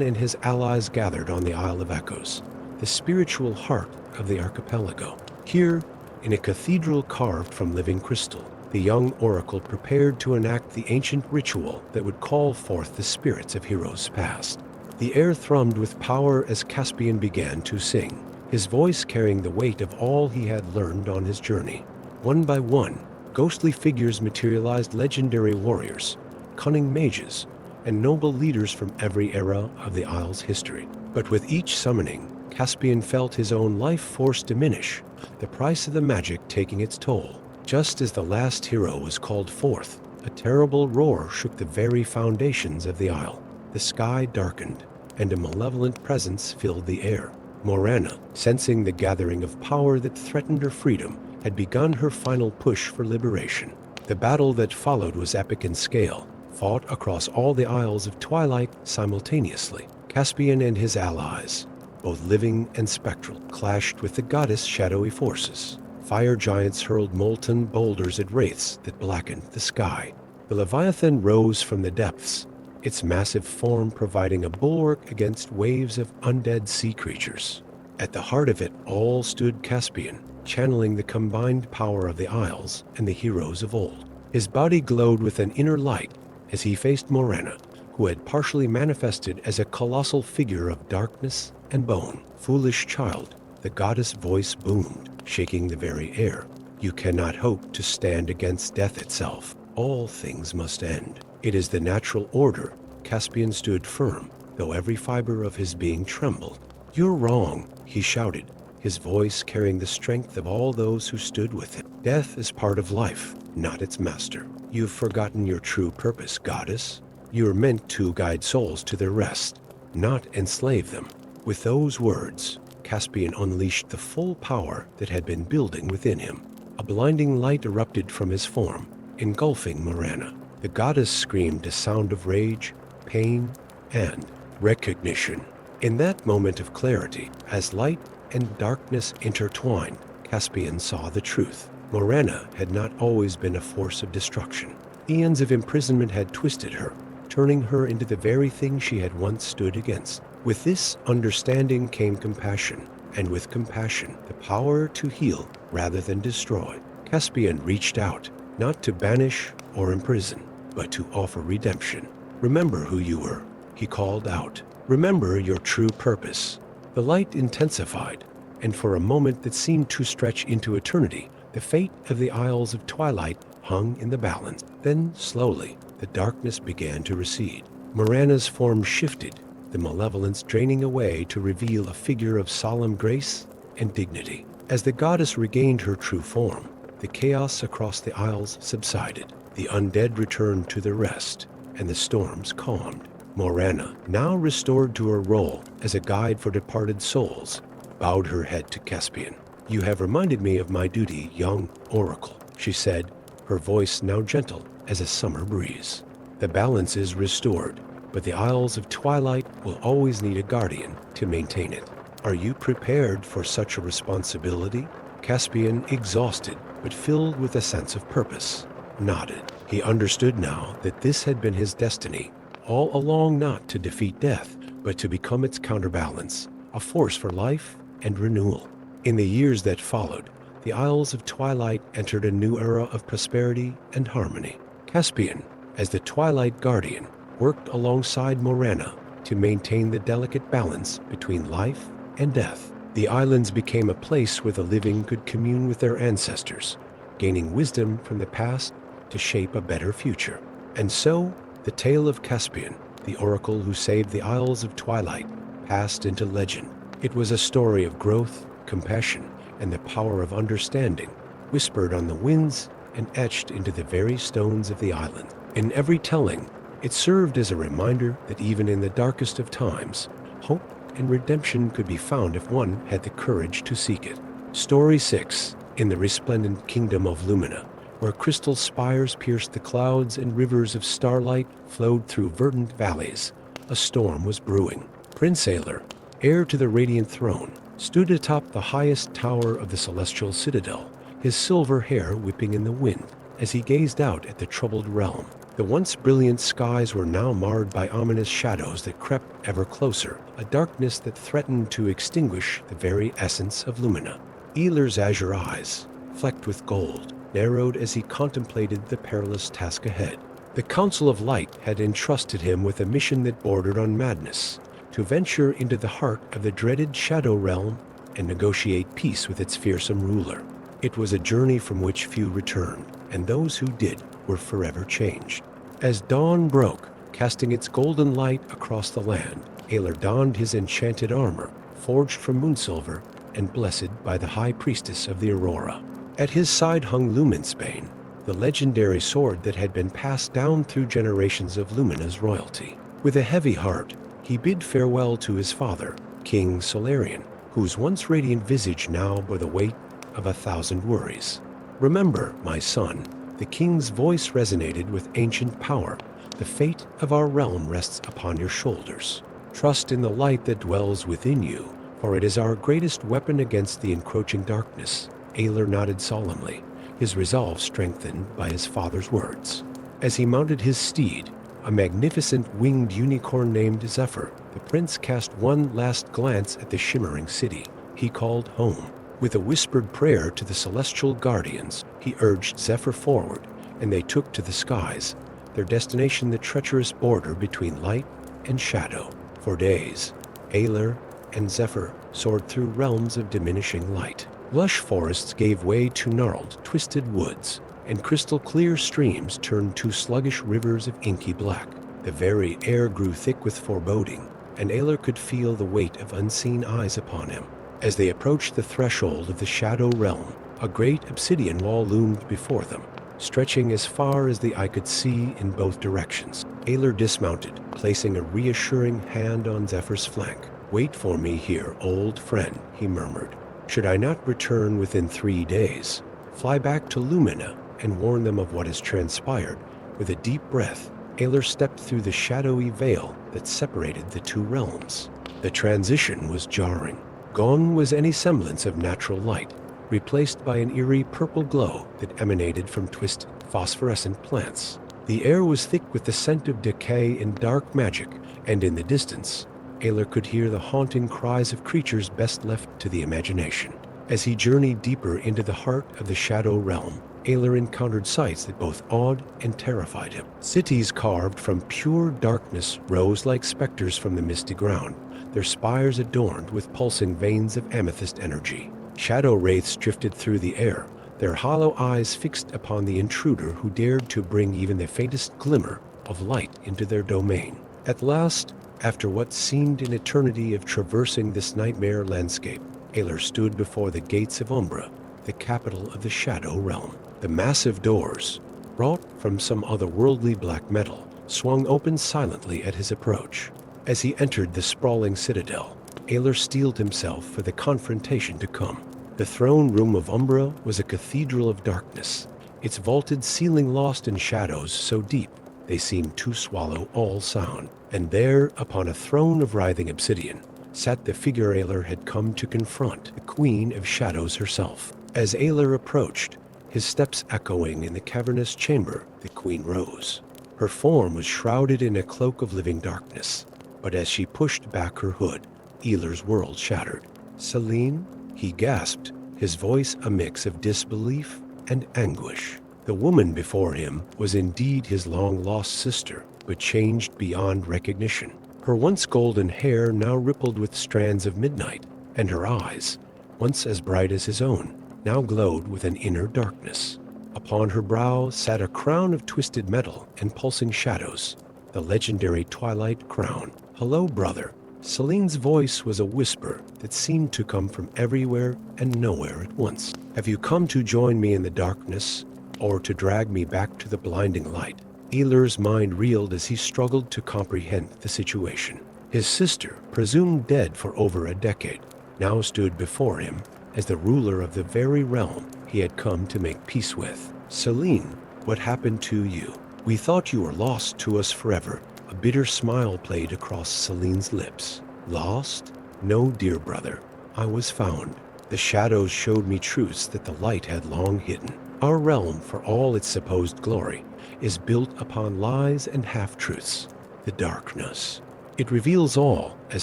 and his allies gathered on the Isle of Echoes, the spiritual heart of the archipelago. Here, in a cathedral carved from living crystal, the young oracle prepared to enact the ancient ritual that would call forth the spirits of heroes past. The air thrummed with power as Caspian began to sing, his voice carrying the weight of all he had learned on his journey. One by one, ghostly figures materialized, legendary warriors, cunning mages, and noble leaders from every era of the Isle's history. But with each summoning, Caspian felt his own life force diminish, the price of the magic taking its toll. Just as the last hero was called forth, a terrible roar shook the very foundations of the isle. The sky darkened, and a malevolent presence filled the air. Morana, sensing the gathering of power that threatened her freedom, had begun her final push for liberation. The battle that followed was epic in scale, fought across all the Isles of Twilight simultaneously. Caspian and his allies, both living and spectral, clashed with the goddess' shadowy forces. Fire giants hurled molten boulders at wraiths that blackened the sky. The Leviathan rose from the depths, its massive form providing a bulwark against waves of undead sea creatures. At the heart of it all stood Caspian, channeling the combined power of the Isles and the heroes of old. His body glowed with an inner light as he faced Morana, who had partially manifested as a colossal figure of darkness and bone. "Foolish child," the goddess' voice boomed. shaking the very air. You cannot hope to stand against death itself. All things must end. It is the natural order. Caspian stood firm, though every fiber of his being trembled. You're wrong, he shouted, his voice carrying the strength of all those who stood with him. Death is part of life, not its master. You've forgotten your true purpose, goddess. You are meant to guide souls to their rest, not enslave them. With those words, Caspian unleashed the full power that had been building within him. A blinding light erupted from his form, engulfing Morana. The goddess screamed a sound of rage, pain, and recognition. In that moment of clarity, as light and darkness intertwined, Caspian saw the truth. Morana had not always been a force of destruction. Eons of imprisonment had twisted her, turning her into the very thing she had once stood against. With this understanding came compassion, and with compassion, the power to heal rather than destroy. Caspian reached out, not to banish or imprison, but to offer redemption. Remember who you were, he called out. Remember your true purpose. The light intensified, and for a moment that seemed to stretch into eternity, the fate of the Isles of Twilight hung in the balance. Then, slowly, the darkness began to recede. Morana's form shifted, the malevolence draining away to reveal a figure of solemn grace and dignity. As the goddess regained her true form, the chaos across the isles subsided. The undead returned to their rest, and the storms calmed. Morana, now restored to her role as a guide for departed souls, bowed her head to Caspian. You have reminded me of my duty, young oracle, she said, her voice now gentle as a summer breeze. The balance is restored, but the Isles of Twilight will always need a guardian to maintain it. Are you prepared for such a responsibility? Caspian, exhausted but filled with a sense of purpose, nodded. He understood now that this had been his destiny, all along, not to defeat death, but to become its counterbalance, a force for life and renewal. In the years that followed, the Isles of Twilight entered a new era of prosperity and harmony. Caspian, as the Twilight Guardian, worked alongside Morana to maintain the delicate balance between life and death. The islands became a place where the living could commune with their ancestors, gaining wisdom from the past to shape a better future. And so, the tale of Caspian, the oracle who saved the Isles of Twilight, passed into legend. It was a story of growth, compassion, and the power of understanding, whispered on the winds and etched into the very stones of the island. In every telling, it served as a reminder that even in the darkest of times, hope and redemption could be found if one had the courage to seek it. Story 6. In the resplendent kingdom of Lumina, where crystal spires pierced the clouds and rivers of starlight flowed through verdant valleys, a storm was brewing. Prince Aelor, heir to the radiant throne, stood atop the highest tower of the celestial citadel, his silver hair whipping in the wind as he gazed out at the troubled realm. The once brilliant skies were now marred by ominous shadows that crept ever closer, a darkness that threatened to extinguish the very essence of Lumina. Aelor's azure eyes, flecked with gold, narrowed as he contemplated the perilous task ahead. The Council of Light had entrusted him with a mission that bordered on madness, to venture into the heart of the dreaded Shadow Realm and negotiate peace with its fearsome ruler. It was a journey from which few returned, and those who did were forever changed. As dawn broke, casting its golden light across the land, Aelor donned his enchanted armor, forged from moonsilver and blessed by the High Priestess of the Aurora. At his side hung Luminsbane, the legendary sword that had been passed down through generations of Lumina's royalty. With a heavy heart, he bid farewell to his father, King Solarian, whose once radiant visage now bore the weight of 1,000 worries. Remember, my son, the king's voice resonated with ancient power. The fate of our realm rests upon your shoulders. Trust in the light that dwells within you, for it is our greatest weapon against the encroaching darkness. Aelor nodded solemnly, his resolve strengthened by his father's words. As he mounted his steed, a magnificent winged unicorn named Zephyr, the prince cast one last glance at the shimmering city he called home. With a whispered prayer to the celestial guardians, he urged Zephyr forward, and they took to the skies, their destination the treacherous border between light and shadow. For days, Aelor and Zephyr soared through realms of diminishing light. Lush forests gave way to gnarled, twisted woods, and crystal-clear streams turned to sluggish rivers of inky black. The very air grew thick with foreboding, and Aylar could feel the weight of unseen eyes upon him. As they approached the threshold of the Shadow Realm, a great obsidian wall loomed before them, stretching as far as the eye could see in both directions. Aylar dismounted, placing a reassuring hand on Zephyr's flank. "Wait for me here, old friend," he murmured. "Should I not return within 3 days, fly back to Lumina and warn them of what has transpired." With a deep breath, Aylar stepped through the shadowy veil that separated the two realms. The transition was jarring. Gone was any semblance of natural light, replaced by an eerie purple glow that emanated from twisted, phosphorescent plants. The air was thick with the scent of decay and dark magic, and in the distance, Aylar could hear the haunting cries of creatures best left to the imagination. As he journeyed deeper into the heart of the Shadow Realm, Aylar encountered sights that both awed and terrified him. Cities carved from pure darkness rose like specters from the misty ground, their spires adorned with pulsing veins of amethyst energy. Shadow wraiths drifted through the air, their hollow eyes fixed upon the intruder who dared to bring even the faintest glimmer of light into their domain. At last, after what seemed an eternity of traversing this nightmare landscape, Aylar stood before the gates of Umbra, the capital of the Shadow Realm. The massive doors, wrought from some otherworldly black metal, swung open silently at his approach. As he entered the sprawling citadel, Aylar steeled himself for the confrontation to come. The throne room of Umbra was a cathedral of darkness, its vaulted ceiling lost in shadows so deep they seemed to swallow all sound. And there, upon a throne of writhing obsidian, sat the figure Aylar had come to confront, the Queen of Shadows herself. As Aylar approached, his steps echoing in the cavernous chamber, the Queen rose. Her form was shrouded in a cloak of living darkness, but as she pushed back her hood, Aylar's world shattered. "Celine?" he gasped, his voice a mix of disbelief and anguish. The woman before him was indeed his long-lost sister, but changed beyond recognition. Her once golden hair now rippled with strands of midnight, and her eyes, once as bright as his own, now glowed with an inner darkness. Upon her brow sat a crown of twisted metal and pulsing shadows, the legendary Twilight Crown. "Hello, brother." Celine's voice was a whisper that seemed to come from everywhere and nowhere at once. "Have you come to join me in the darkness, or to drag me back to the blinding light?" Aylar's mind reeled as he struggled to comprehend the situation. His sister, presumed dead for over a decade, now stood before him as the ruler of the very realm he had come to make peace with. "Celine, what happened to you? We thought you were lost to us forever." A bitter smile played across Celine's lips. "Lost? No, dear brother. I was found. The shadows showed me truths that the light had long hidden. Our realm, for all its supposed glory, is built upon lies and half-truths. The darkness. It reveals all." As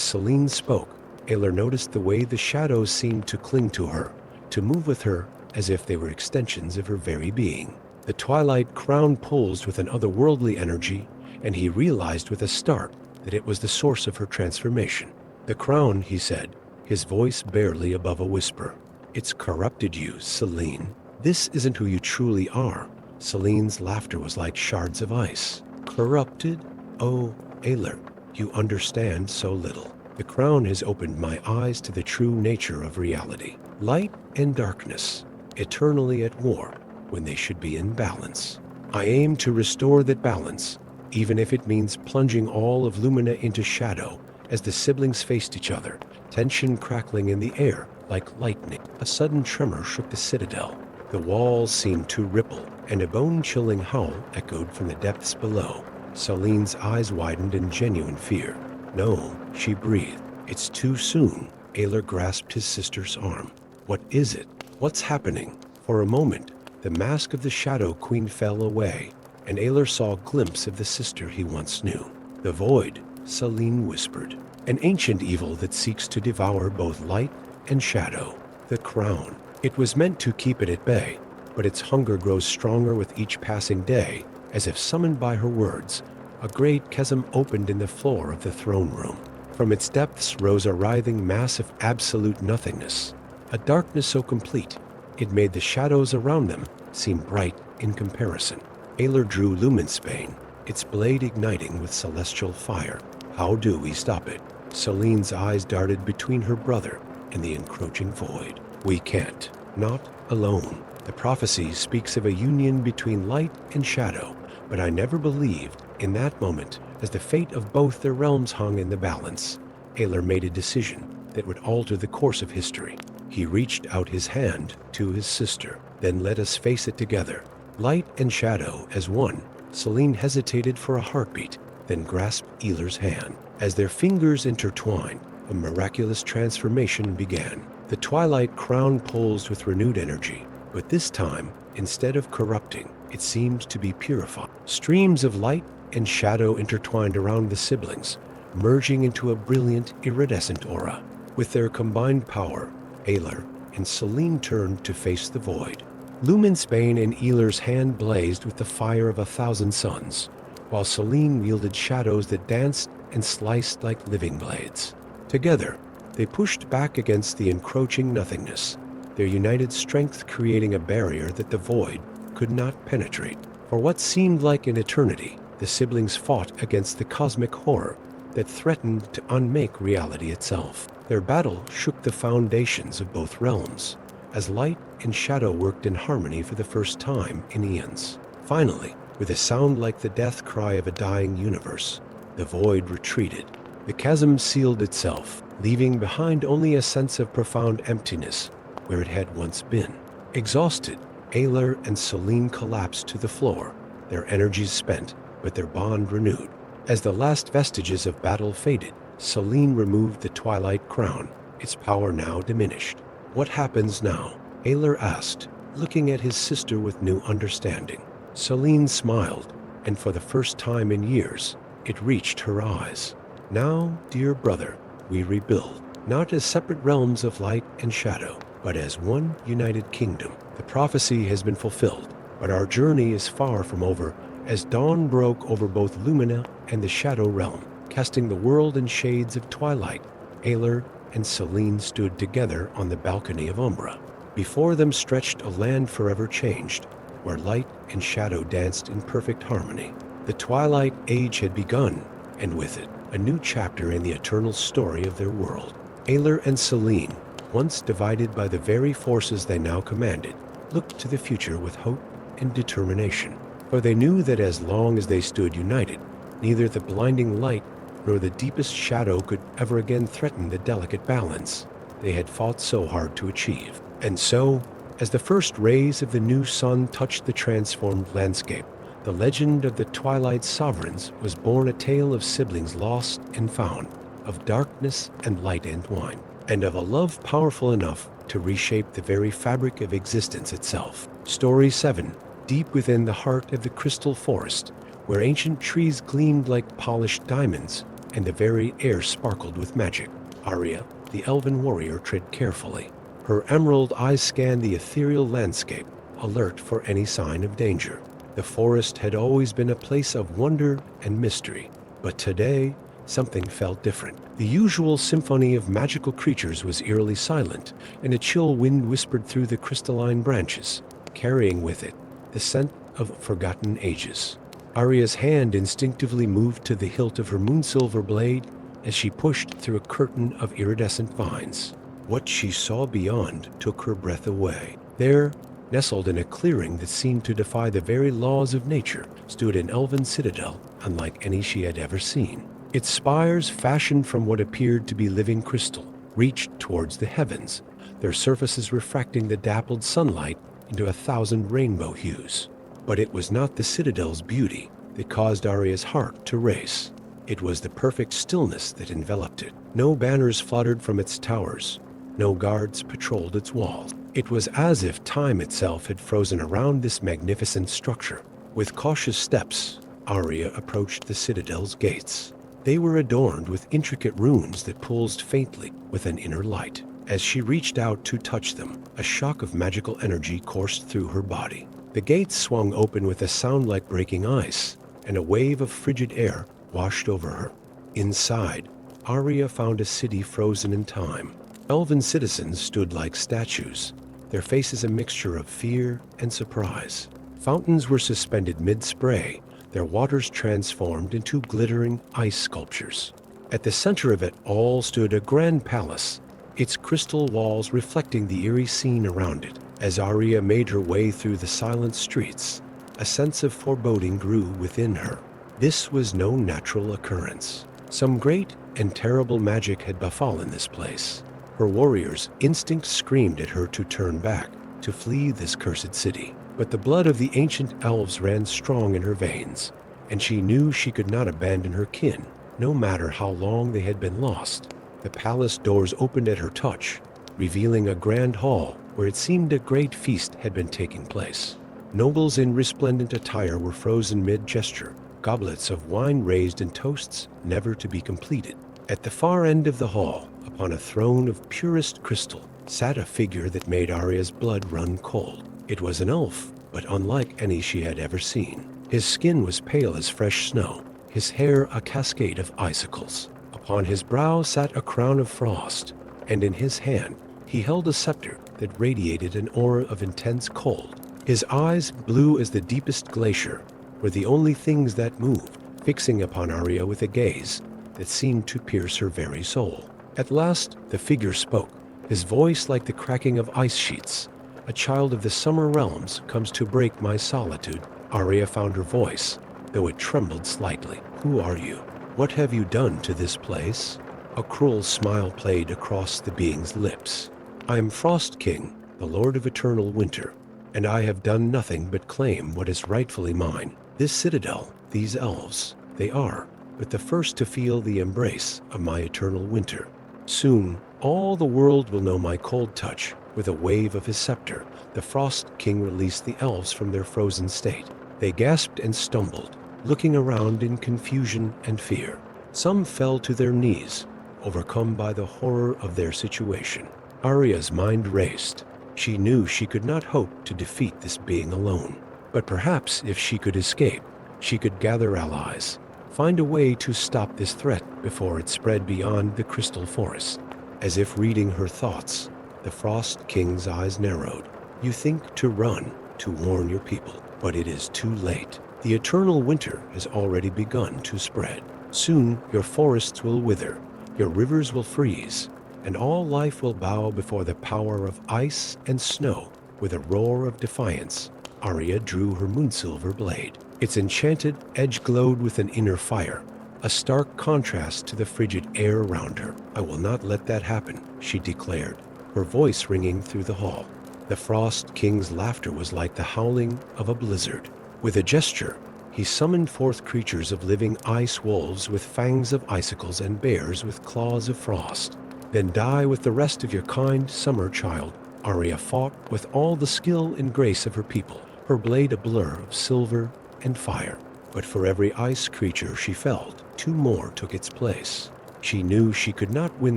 Celine spoke, Aylar noticed the way the shadows seemed to cling to her, to move with her as if they were extensions of her very being. The Twilight Crown pulsed with an otherworldly energy, and he realized with a start that it was the source of her transformation. "The crown," he said, his voice barely above a whisper. "It's corrupted you, Celine. This isn't who you truly are." Celine's laughter was like shards of ice. "Corrupted? Oh, Aylar, you understand so little. The crown has opened my eyes to the true nature of reality. Light and darkness, eternally at war when they should be in balance. I aim to restore that balance, even if it means plunging all of Lumina into shadow." As the siblings faced each other, tension crackling in the air like lightning, a sudden tremor shook the citadel. The walls seemed to ripple, and a bone-chilling howl echoed from the depths below. Celine's eyes widened in genuine fear. "No," she breathed. "It's too soon." Aylar grasped his sister's arm. "What is it? What's happening?" For a moment, the mask of the Shadow Queen fell away, and Aylar saw a glimpse of the sister he once knew. "The void," Celine whispered. "An ancient evil that seeks to devour both light and shadow. The crown. It was meant to keep it at bay, but its hunger grows stronger with each passing day." As if summoned by her words, a great chasm opened in the floor of the throne room. From its depths rose a writhing mass of absolute nothingness, a darkness so complete it made the shadows around them seem bright in comparison. Aylar drew Lumenspane, its blade igniting with celestial fire. How do we stop it? Celine's eyes darted between her brother and the encroaching void. We can't. Not alone. The prophecy speaks of a union between light and shadow, but I never believed in that moment, as the fate of both their realms hung in the balance. Aylar made a decision that would alter the course of history. He reached out his hand to his sister. Then let us face it together. Light and shadow as one. Celine hesitated for a heartbeat, then grasped Aylar's hand. As their fingers intertwined, a miraculous transformation began. The twilight crown pulsed with renewed energy, but this time, instead of corrupting, it seemed to be purified. Streams of light and shadow intertwined around the siblings, merging into a brilliant, iridescent aura. With their combined power, Aylar and Celine turned to face the void. Lumenspane and Aylar's hand blazed with the fire of 1,000 suns, while Celine wielded shadows that danced and sliced like living blades. Together, they pushed back against the encroaching nothingness, their united strength creating a barrier that the void could not penetrate. For what seemed like an eternity, the siblings fought against the cosmic horror that threatened to unmake reality itself. Their battle shook the foundations of both realms, as light and shadow worked in harmony for the first time in eons. Finally, with a sound like the death cry of a dying universe, the void retreated. The chasm sealed itself, leaving behind only a sense of profound emptiness where it had once been. Exhausted, Aylar and Celine collapsed to the floor, their energies spent, but their bond renewed. As the last vestiges of battle faded, Celine removed the twilight crown, its power now diminished. What happens now? Aylar asked, looking at his sister with new understanding. Celine smiled, and for the first time in years, it reached her eyes. Now, dear brother, we rebuild, not as separate realms of light and shadow, but as one united kingdom. The prophecy has been fulfilled, but our journey is far from over, as dawn broke over both Lumina and the Shadow Realm, casting the world in shades of twilight. Aylar and Celine stood together on the balcony of Umbra. Before them stretched a land forever changed, where light and shadow danced in perfect harmony. The Twilight Age had begun, and with it, a new chapter in the eternal story of their world. Aylar and Celine, once divided by the very forces they now commanded, looked to the future with hope and determination. For they knew that as long as they stood united, neither the blinding light nor the deepest shadow could ever again threaten the delicate balance they had fought so hard to achieve. And so, as the first rays of the new sun touched the transformed landscape, the legend of the Twilight Sovereigns was born, a tale of siblings lost and found, of darkness and light entwined, and of a love powerful enough to reshape the very fabric of existence itself. Story 7. Deep within the heart of the crystal forest, where ancient trees gleamed like polished diamonds and the very air sparkled with magic, Aria, the elven warrior, tread carefully. Her emerald eyes scanned the ethereal landscape, alert for any sign of danger. The forest had always been a place of wonder and mystery, but today something felt different. The usual symphony of magical creatures was eerily silent, and a chill wind whispered through the crystalline branches, carrying with it the scent of forgotten ages. Aria's hand instinctively moved to the hilt of her moonsilver blade as she pushed through a curtain of iridescent vines. What she saw beyond took her breath away. There, nestled in a clearing that seemed to defy the very laws of nature, stood an elven citadel unlike any she had ever seen. Its spires, fashioned from what appeared to be living crystal, reached towards the heavens, their surfaces refracting the dappled sunlight into 1,000 rainbow hues. But it was not the citadel's beauty that caused Aria's heart to race. It was the perfect stillness that enveloped it. No banners fluttered from its towers. No guards patrolled its walls. It was as if time itself had frozen around this magnificent structure. With cautious steps, Aria approached the citadel's gates. They were adorned with intricate runes that pulsed faintly with an inner light. As she reached out to touch them, a shock of magical energy coursed through her body. The gates swung open with a sound like breaking ice, and a wave of frigid air washed over her. Inside, Aria found a city frozen in time, Elven citizens stood like statues, their faces a mixture of fear and surprise. Fountains were suspended mid-spray, their waters transformed into glittering ice sculptures. At the center of it all stood a grand palace, its crystal walls reflecting the eerie scene around it. As Arya made her way through the silent streets, a sense of foreboding grew within her. This was no natural occurrence. Some great and terrible magic had befallen this place. Her warriors' instinct screamed at her to turn back, to flee this cursed city. But the blood of the ancient elves ran strong in her veins, and she knew she could not abandon her kin, no matter how long they had been lost. The palace doors opened at her touch, revealing a grand hall where it seemed a great feast had been taking place. Nobles in resplendent attire were frozen mid-gesture, goblets of wine raised in toasts never to be completed. At the far end of the hall, upon a throne of purest crystal, sat a figure that made Arya's blood run cold. It was an elf, but unlike any she had ever seen. His skin was pale as fresh snow, his hair a cascade of icicles. Upon his brow sat a crown of frost, and in his hand he held a scepter that radiated an aura of intense cold. His eyes, blue as the deepest glacier, were the only things that moved, fixing upon Arya with a gaze that seemed to pierce her very soul. At last, the figure spoke, his voice like the cracking of ice sheets. "A child of the summer realms comes to break my solitude." Arya found her voice, though it trembled slightly. "Who are you? What have you done to this place?" A cruel smile played across the being's lips. "I am Frost King, the Lord of Eternal Winter, and I have done nothing but claim what is rightfully mine. This citadel, these elves, they are but the first to feel the embrace of my eternal winter. Soon, all the world will know my cold touch." With a wave of his scepter, the Frost King released the elves from their frozen state. They gasped and stumbled, looking around in confusion and fear. Some fell to their knees, overcome by the horror of their situation. Arya's mind raced. She knew she could not hope to defeat this being alone. But perhaps if she could escape, she could gather allies, find a way to stop this threat before it spread beyond the crystal forest. As if reading her thoughts, the Frost King's eyes narrowed. "You think to run, to warn your people, but it is too late. The eternal winter has already begun to spread. Soon your forests will wither, your rivers will freeze, and all life will bow before the power of ice and snow." With a roar of defiance, Arya drew her moonsilver blade. Its enchanted edge glowed with an inner fire, a stark contrast to the frigid air around her. "I will not let that happen," she declared, her voice ringing through the hall. The Frost King's laughter was like the howling of a blizzard. With a gesture, he summoned forth creatures of living ice, wolves with fangs of icicles and bears with claws of frost. "Then die with the rest of your kind, summer child." Arya fought with all the skill and grace of her people, her blade a blur of silver and fire. But for every ice creature she felled, two more took its place. She knew she could not win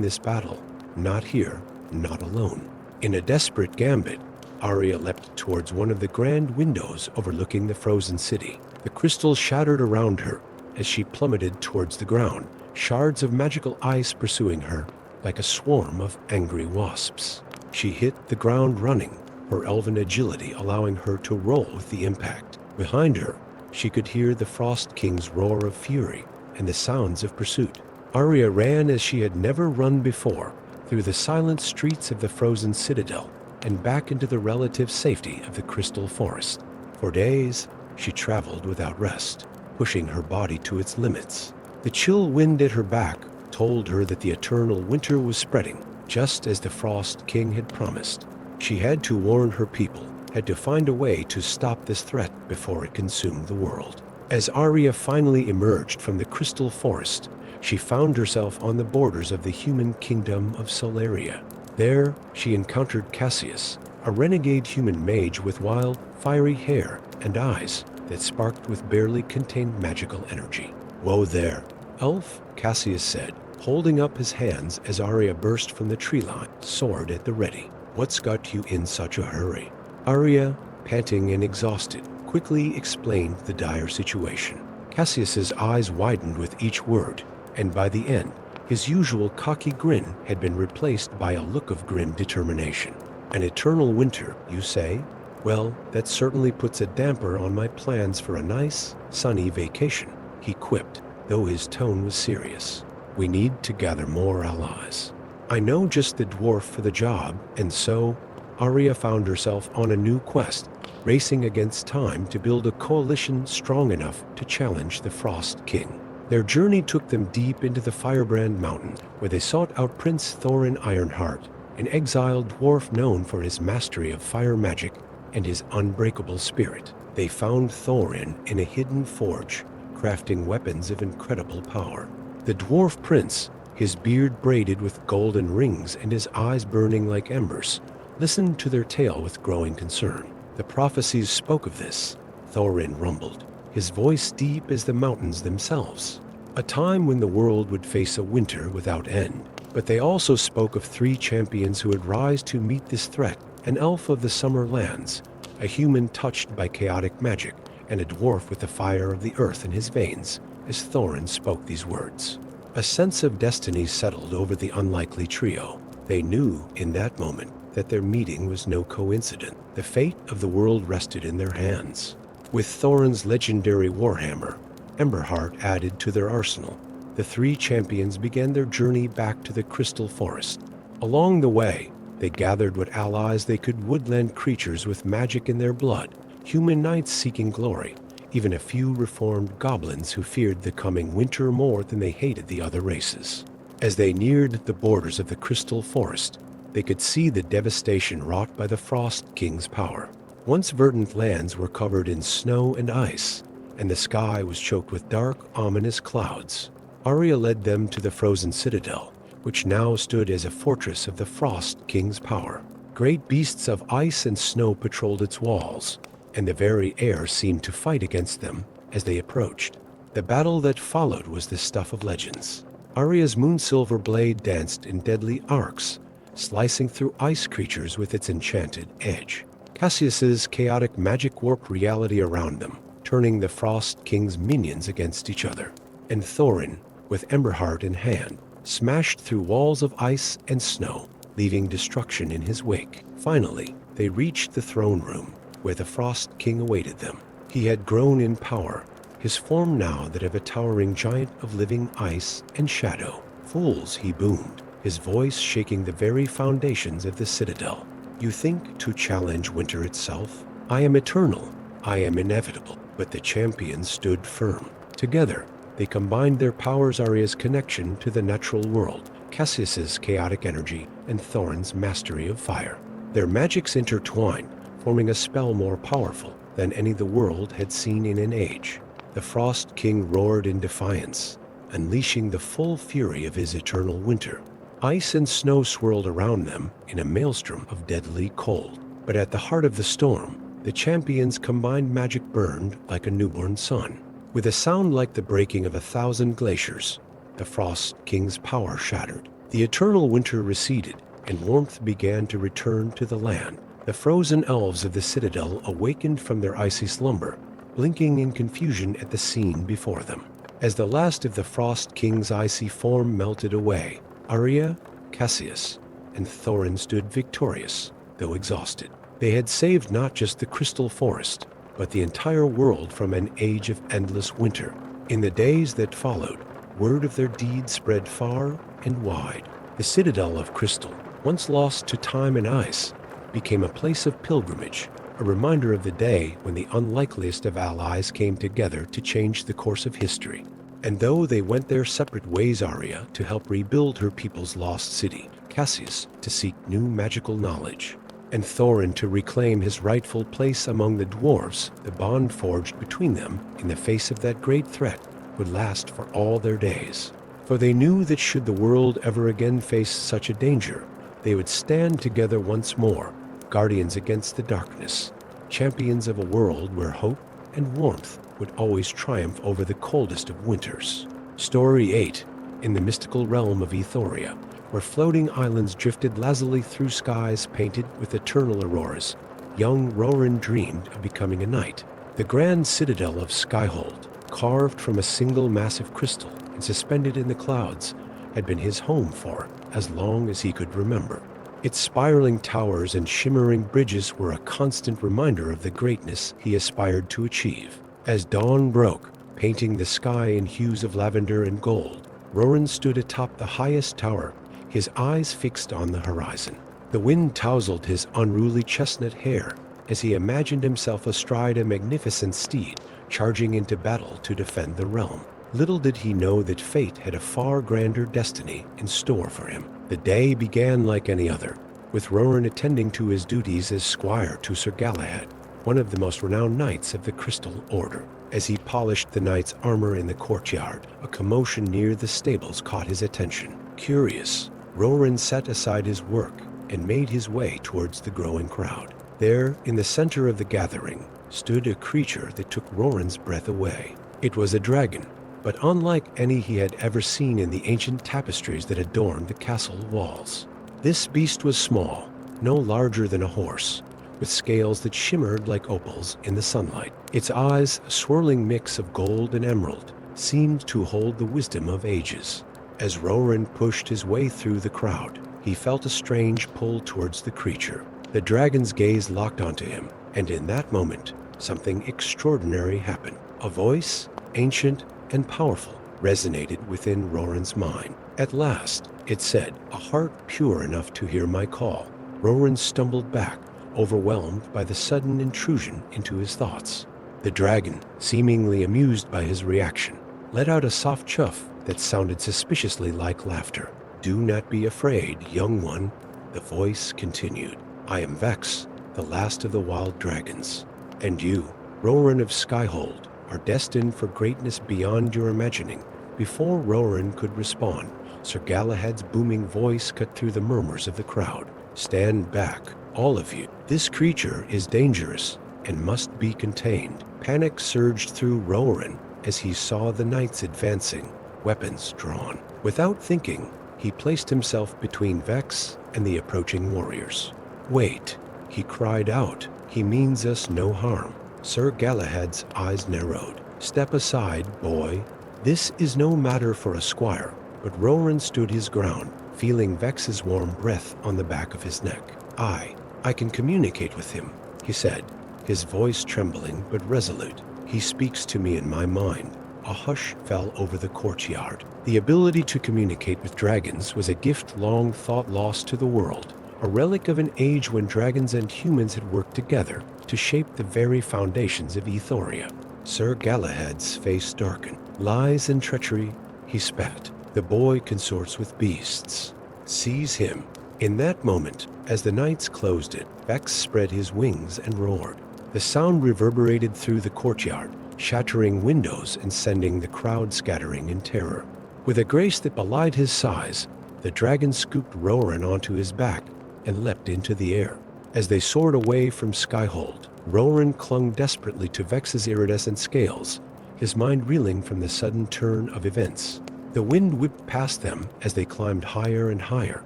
this battle, not here, not alone. In a desperate gambit, Arya leapt towards one of the grand windows overlooking the frozen city. The crystals shattered around her as she plummeted towards the ground, shards of magical ice pursuing her like a swarm of angry wasps. She hit the ground running, her elven agility allowing her to roll with the impact. Behind her, she could hear the Frost King's roar of fury and the sounds of pursuit. Arya ran as she had never run before, through the silent streets of the frozen citadel and back into the relative safety of the crystal forest. For days, she traveled without rest, pushing her body to its limits. The chill wind at her back told her that the eternal winter was spreading, just as the Frost King had promised. She had to warn her people, had to find a way to stop this threat before it consumed the world. As Arya finally emerged from the crystal forest, she found herself on the borders of the human kingdom of Solaria. There, she encountered Cassius, a renegade human mage with wild, fiery hair and eyes that sparked with barely contained magical energy. "Whoa there, elf," Cassius said, holding up his hands as Arya burst from the tree line, sword at the ready. "What's got you in such a hurry?" Arya, panting and exhausted, quickly explained the dire situation. Cassius's eyes widened with each word, and by the end, His usual cocky grin had been replaced by a look of grim determination. An eternal winter, you say? Well, that certainly puts a damper on my plans for a nice, sunny vacation, he quipped, though his tone was serious. We need to gather more allies. I know just the dwarf for the job, and so Arya found herself on a new quest, racing against time to build a coalition strong enough to challenge the Frost King. Their journey took them deep into the Firebrand Mountains, where they sought out Prince Thorin Ironheart, an exiled dwarf known for his mastery of fire magic and his unbreakable spirit. They found Thorin in a hidden forge, crafting weapons of incredible power. The dwarf prince, his beard braided with golden rings and his eyes burning like embers, listened to their tale with growing concern. The prophecies spoke of this, Thorin rumbled, his voice deep as the mountains themselves. A time when the world would face a winter without end. But they also spoke of 3 champions who would rise to meet this threat: an elf of the summer lands, a human touched by chaotic magic, and a dwarf with the fire of the earth in his veins, as Thorin spoke these words. A sense of destiny settled over the unlikely trio. They knew, in that moment, that their meeting was no coincidence. The fate of the world rested in their hands. With Thorin's legendary warhammer, Emberheart, added to their arsenal, the 3 champions began their journey back to the Crystal Forest. Along the way, they gathered what allies they could: woodland creatures with magic in their blood, human knights seeking glory, even a few reformed goblins who feared the coming winter more than they hated the other races. As they neared the borders of the Crystal Forest, they could see the devastation wrought by the Frost King's power. Once verdant lands were covered in snow and ice, and the sky was choked with dark, ominous clouds. Arya led them to the frozen citadel, which now stood as a fortress of the Frost King's power. Great beasts of ice and snow patrolled its walls, and the very air seemed to fight against them as they approached. The battle that followed was the stuff of legends. Arya's moon-silver blade danced in deadly arcs, slicing through ice creatures with its enchanted edge. Cassius's chaotic magic warped reality around them, turning the Frost King's minions against each other. And Thorin, with Emberheart in hand, smashed through walls of ice and snow, leaving destruction in his wake. Finally, they reached the throne room, where the Frost King awaited them. He had grown in power, his form now that of a towering giant of living ice and shadow. Fools, he boomed, his voice shaking the very foundations of the citadel. You think to challenge winter itself? I am eternal, I am inevitable. But the champions stood firm. Together, they combined their powers: Arya's connection to the natural world, Cassius's chaotic energy, and Thorin's mastery of fire. Their magics intertwined, forming a spell more powerful than any the world had seen in an age. The Frost King roared in defiance, unleashing the full fury of his eternal winter. Ice and snow swirled around them in a maelstrom of deadly cold. But at the heart of the storm, the champions' combined magic burned like a newborn sun. With a sound like the breaking of 1,000 glaciers, the Frost King's power shattered. The eternal winter receded, and warmth began to return to the land. The frozen elves of the citadel awakened from their icy slumber, blinking in confusion at the scene before them. As the last of the Frost King's icy form melted away, Arya, Cassius, and Thorin stood victorious, though exhausted. They had saved not just the Crystal Forest, but the entire world from an age of endless winter. In the days that followed, word of their deeds spread far and wide. The Citadel of Crystal, once lost to time and ice, became a place of pilgrimage, a reminder of the day when the unlikeliest of allies came together to change the course of history. And though they went their separate ways, Arya to help rebuild her people's lost city, Cassius to seek new magical knowledge, and Thorin to reclaim his rightful place among the dwarves, the bond forged between them in the face of that great threat would last for all their days. For they knew that should the world ever again face such a danger, they would stand together once more, guardians against the darkness, champions of a world where hope and warmth would always triumph over the coldest of winters. Story 8. In the mystical realm of Euphoria, where floating islands drifted lazily through skies painted with eternal auroras, young Roran dreamed of becoming a knight. The grand citadel of Skyhold, carved from a single massive crystal and suspended in the clouds, had been his home for as long as he could remember. Its spiraling towers and shimmering bridges were a constant reminder of the greatness he aspired to achieve. As dawn broke, painting the sky in hues of lavender and gold, Roran stood atop the highest tower, his eyes fixed on the horizon. The wind tousled his unruly chestnut hair as he imagined himself astride a magnificent steed, charging into battle to defend the realm. Little did he know that fate had a far grander destiny in store for him. The day began like any other, with Roran attending to his duties as squire to Sir Galahad, one of the most renowned knights of the Crystal Order. As he polished the knight's armor in the courtyard, a commotion near the stables caught his attention. Curious, Roran set aside his work and made his way towards the growing crowd. There, in the center of the gathering, stood a creature that took Roran's breath away. It was a dragon, but unlike any he had ever seen in the ancient tapestries that adorned the castle walls. This beast was small, no larger than a horse, with scales that shimmered like opals in the sunlight. Its eyes, a swirling mix of gold and emerald, seemed to hold the wisdom of ages. As Roran pushed his way through the crowd, he felt a strange pull towards the creature. The dragon's gaze locked onto him, and in that moment, something extraordinary happened. A voice, ancient and powerful, resonated within Roran's mind. At last, it said, "A heart pure enough to hear my call." Roran stumbled back, overwhelmed by the sudden intrusion into his thoughts. The dragon, seemingly amused by his reaction, let out a soft chuff that sounded suspiciously like laughter. "Do not be afraid, young one," the voice continued. "I am Vex, the last of the wild dragons. And you, Roran of Skyhold, are destined for greatness beyond your imagining." Before Roran could respond, Sir Galahad's booming voice cut through the murmurs of the crowd. "Stand back, all of you. This creature is dangerous and must be contained." Panic surged through Roran as he saw the knights advancing, weapons drawn. Without thinking, he placed himself between Vex and the approaching warriors. "Wait," he cried out. "He means us no harm." Sir Galahad's eyes narrowed. "Step aside, boy. This is no matter for a squire." But Roran stood his ground, feeling Vex's warm breath on the back of his neck. I can communicate with him," he said, his voice trembling but resolute. "He speaks to me in my mind." A hush fell over the courtyard. The ability to communicate with dragons was a gift long thought lost to the world, a relic of an age when dragons and humans had worked together to shape the very foundations of Euphoria. Sir Galahad's face darkened. "Lies and treachery," he spat. "The boy consorts with beasts. Seize him." In that moment, as the knights closed it, Vex spread his wings and roared. The sound reverberated through the courtyard, shattering windows and sending the crowd scattering in terror. With a grace that belied his size, the dragon scooped Roran onto his back and leapt into the air. As they soared away from Skyhold, Roran clung desperately to Vex's iridescent scales, his mind reeling from the sudden turn of events. The wind whipped past them as they climbed higher and higher,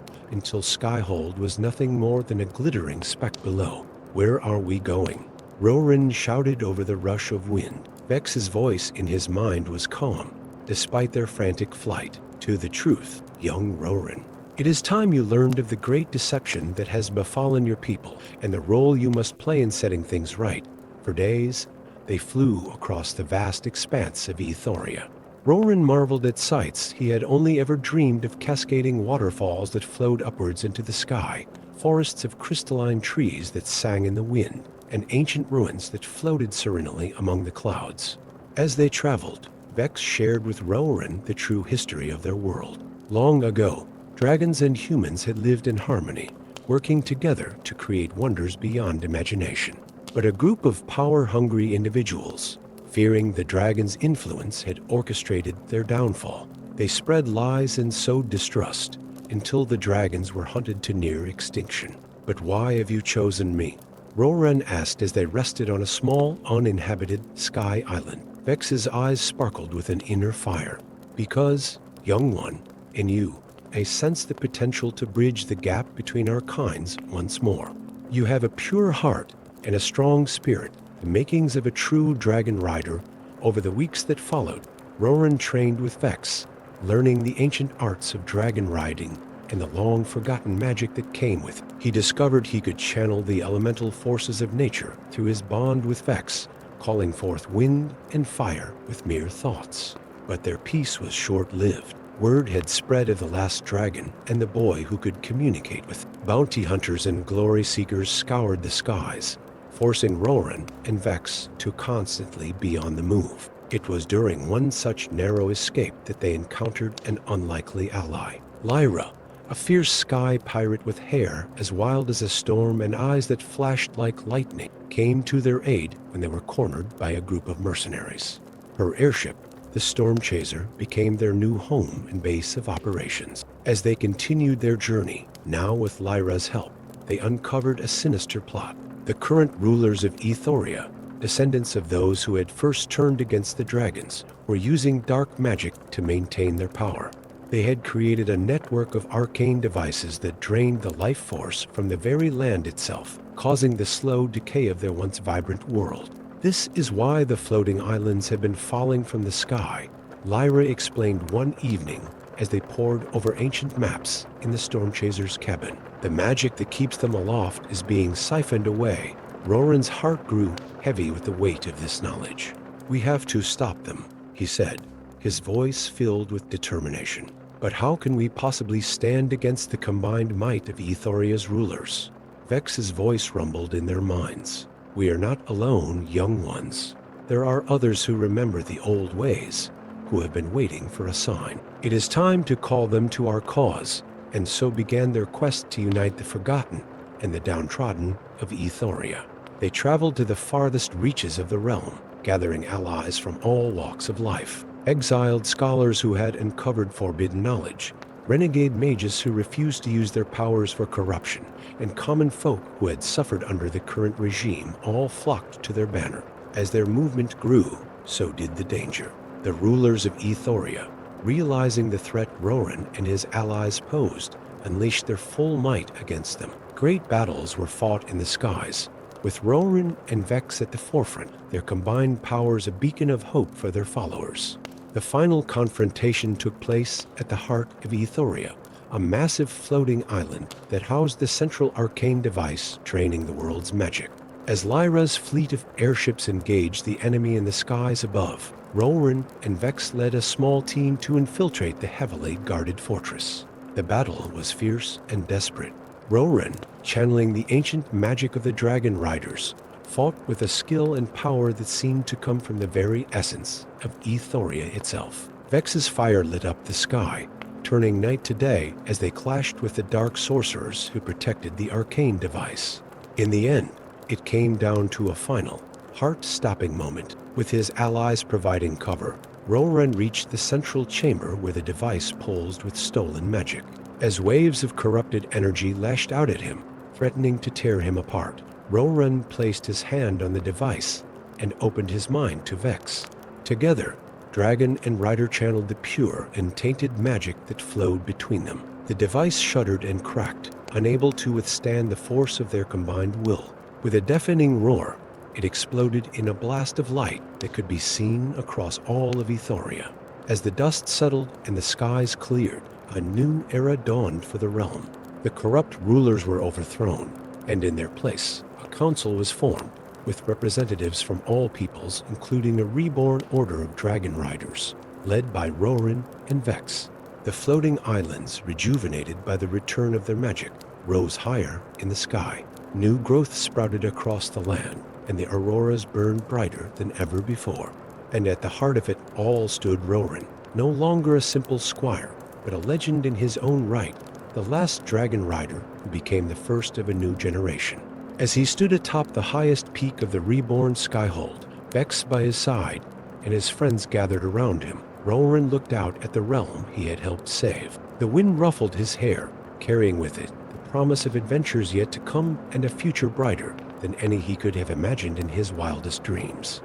until Skyhold was nothing more than a glittering speck below. "Where are we going?" Roran shouted over the rush of wind. Vex's voice in his mind was calm, despite their frantic flight. "To the truth, young Roran. It is time you learned of the great deception that has befallen your people, and the role you must play in setting things right." For days, they flew across the vast expanse of Euphoria. Roran marveled at sights he had only ever dreamed of: cascading waterfalls that flowed upwards into the sky, forests of crystalline trees that sang in the wind, and ancient ruins that floated serenely among the clouds. As they traveled, Vex shared with Roran the true history of their world. Long ago, dragons and humans had lived in harmony, working together to create wonders beyond imagination. But a group of power-hungry individuals, fearing the dragon's influence, had orchestrated their downfall. They spread lies and sowed distrust, until the dragons were hunted to near extinction. "But why have you chosen me?" Roran asked as they rested on a small, uninhabited sky island. Vex's eyes sparkled with an inner fire. "Because, young one, in you, I sense the potential to bridge the gap between our kinds once more. You have a pure heart and a strong spirit, the makings of a true dragon rider." Over the weeks that followed, Roran trained with Vex, learning the ancient arts of dragon riding and the long-forgotten magic that came with it. He discovered he could channel the elemental forces of nature through his bond with Vex, calling forth wind and fire with mere thoughts. But their peace was short-lived. Word had spread of the last dragon and the boy who could communicate with. Bounty hunters and glory seekers scoured the skies, forcing Roran and Vex to constantly be on the move. It was during one such narrow escape that they encountered an unlikely ally. Lyra, a fierce sky pirate with hair as wild as a storm and eyes that flashed like lightning, came to their aid when they were cornered by a group of mercenaries. Her airship, the Storm Chaser, became their new home and base of operations. As they continued their journey, now with Lyra's help, they uncovered a sinister plot. The current rulers of Ethoria, descendants of those who had first turned against the dragons, were using dark magic to maintain their power. They had created a network of arcane devices that drained the life force from the very land itself, causing the slow decay of their once vibrant world. This is why the floating islands have been falling from the sky, Lyra explained one evening as they pored over ancient maps in the Storm Chaser's cabin. The magic that keeps them aloft is being siphoned away. Roran's heart grew heavy with the weight of this knowledge. "We have to stop them," he said, his voice filled with determination. "But how can we possibly stand against the combined might of Ethoria's rulers?" Vex's voice rumbled in their minds. "We are not alone, young ones. There are others who remember the old ways, who have been waiting for a sign. It is time to call them to our cause." And so began their quest to unite the forgotten and the downtrodden of Ethoria. They traveled to the farthest reaches of the realm, gathering allies from all walks of life. Exiled scholars who had uncovered forbidden knowledge, renegade mages who refused to use their powers for corruption, and common folk who had suffered under the current regime all flocked to their banner. As their movement grew, so did the danger. The rulers of Ethoria, realizing the threat Roran and his allies posed, unleashed their full might against them. Great battles were fought in the skies, with Roran and Vex at the forefront, their combined powers a beacon of hope for their followers. The final confrontation took place at the heart of Ethoria, a massive floating island that housed the central arcane device draining the world's magic. As Lyra's fleet of airships engaged the enemy in the skies above, Roran and Vex led a small team to infiltrate the heavily guarded fortress. The battle was fierce and desperate. Roran, channeling the ancient magic of the dragon riders, fought with a skill and power that seemed to come from the very essence of Ethoria itself. Vex's fire lit up the sky, turning night to day as they clashed with the dark sorcerers who protected the arcane device. In the end, it came down to a final, heart-stopping moment. With his allies providing cover, Roran reached the central chamber where the device pulsed with stolen magic. As waves of corrupted energy lashed out at him, threatening to tear him apart, Roran placed his hand on the device and opened his mind to Vex. Together, Dragon and Rider channeled the pure and tainted magic that flowed between them. The device shuddered and cracked, unable to withstand the force of their combined will. With a deafening roar, it exploded in a blast of light that could be seen across all of Ethoria. As the dust settled and the skies cleared, a new era dawned for the realm. The corrupt rulers were overthrown, and in their place, a council was formed, with representatives from all peoples, including a reborn order of dragon riders, led by Roran and Vex. The floating islands, rejuvenated by the return of their magic, rose higher in the sky. New growth sprouted across the land, and the auroras burned brighter than ever before. And at the heart of it all stood Roran, no longer a simple squire, but a legend in his own right, the last dragon rider who became the first of a new generation. As he stood atop the highest peak of the reborn Skyhold, Vex by his side, and his friends gathered around him, Roran looked out at the realm he had helped save. The wind ruffled his hair, carrying with it the promise of adventures yet to come and a future brighter than any he could have imagined in his wildest dreams.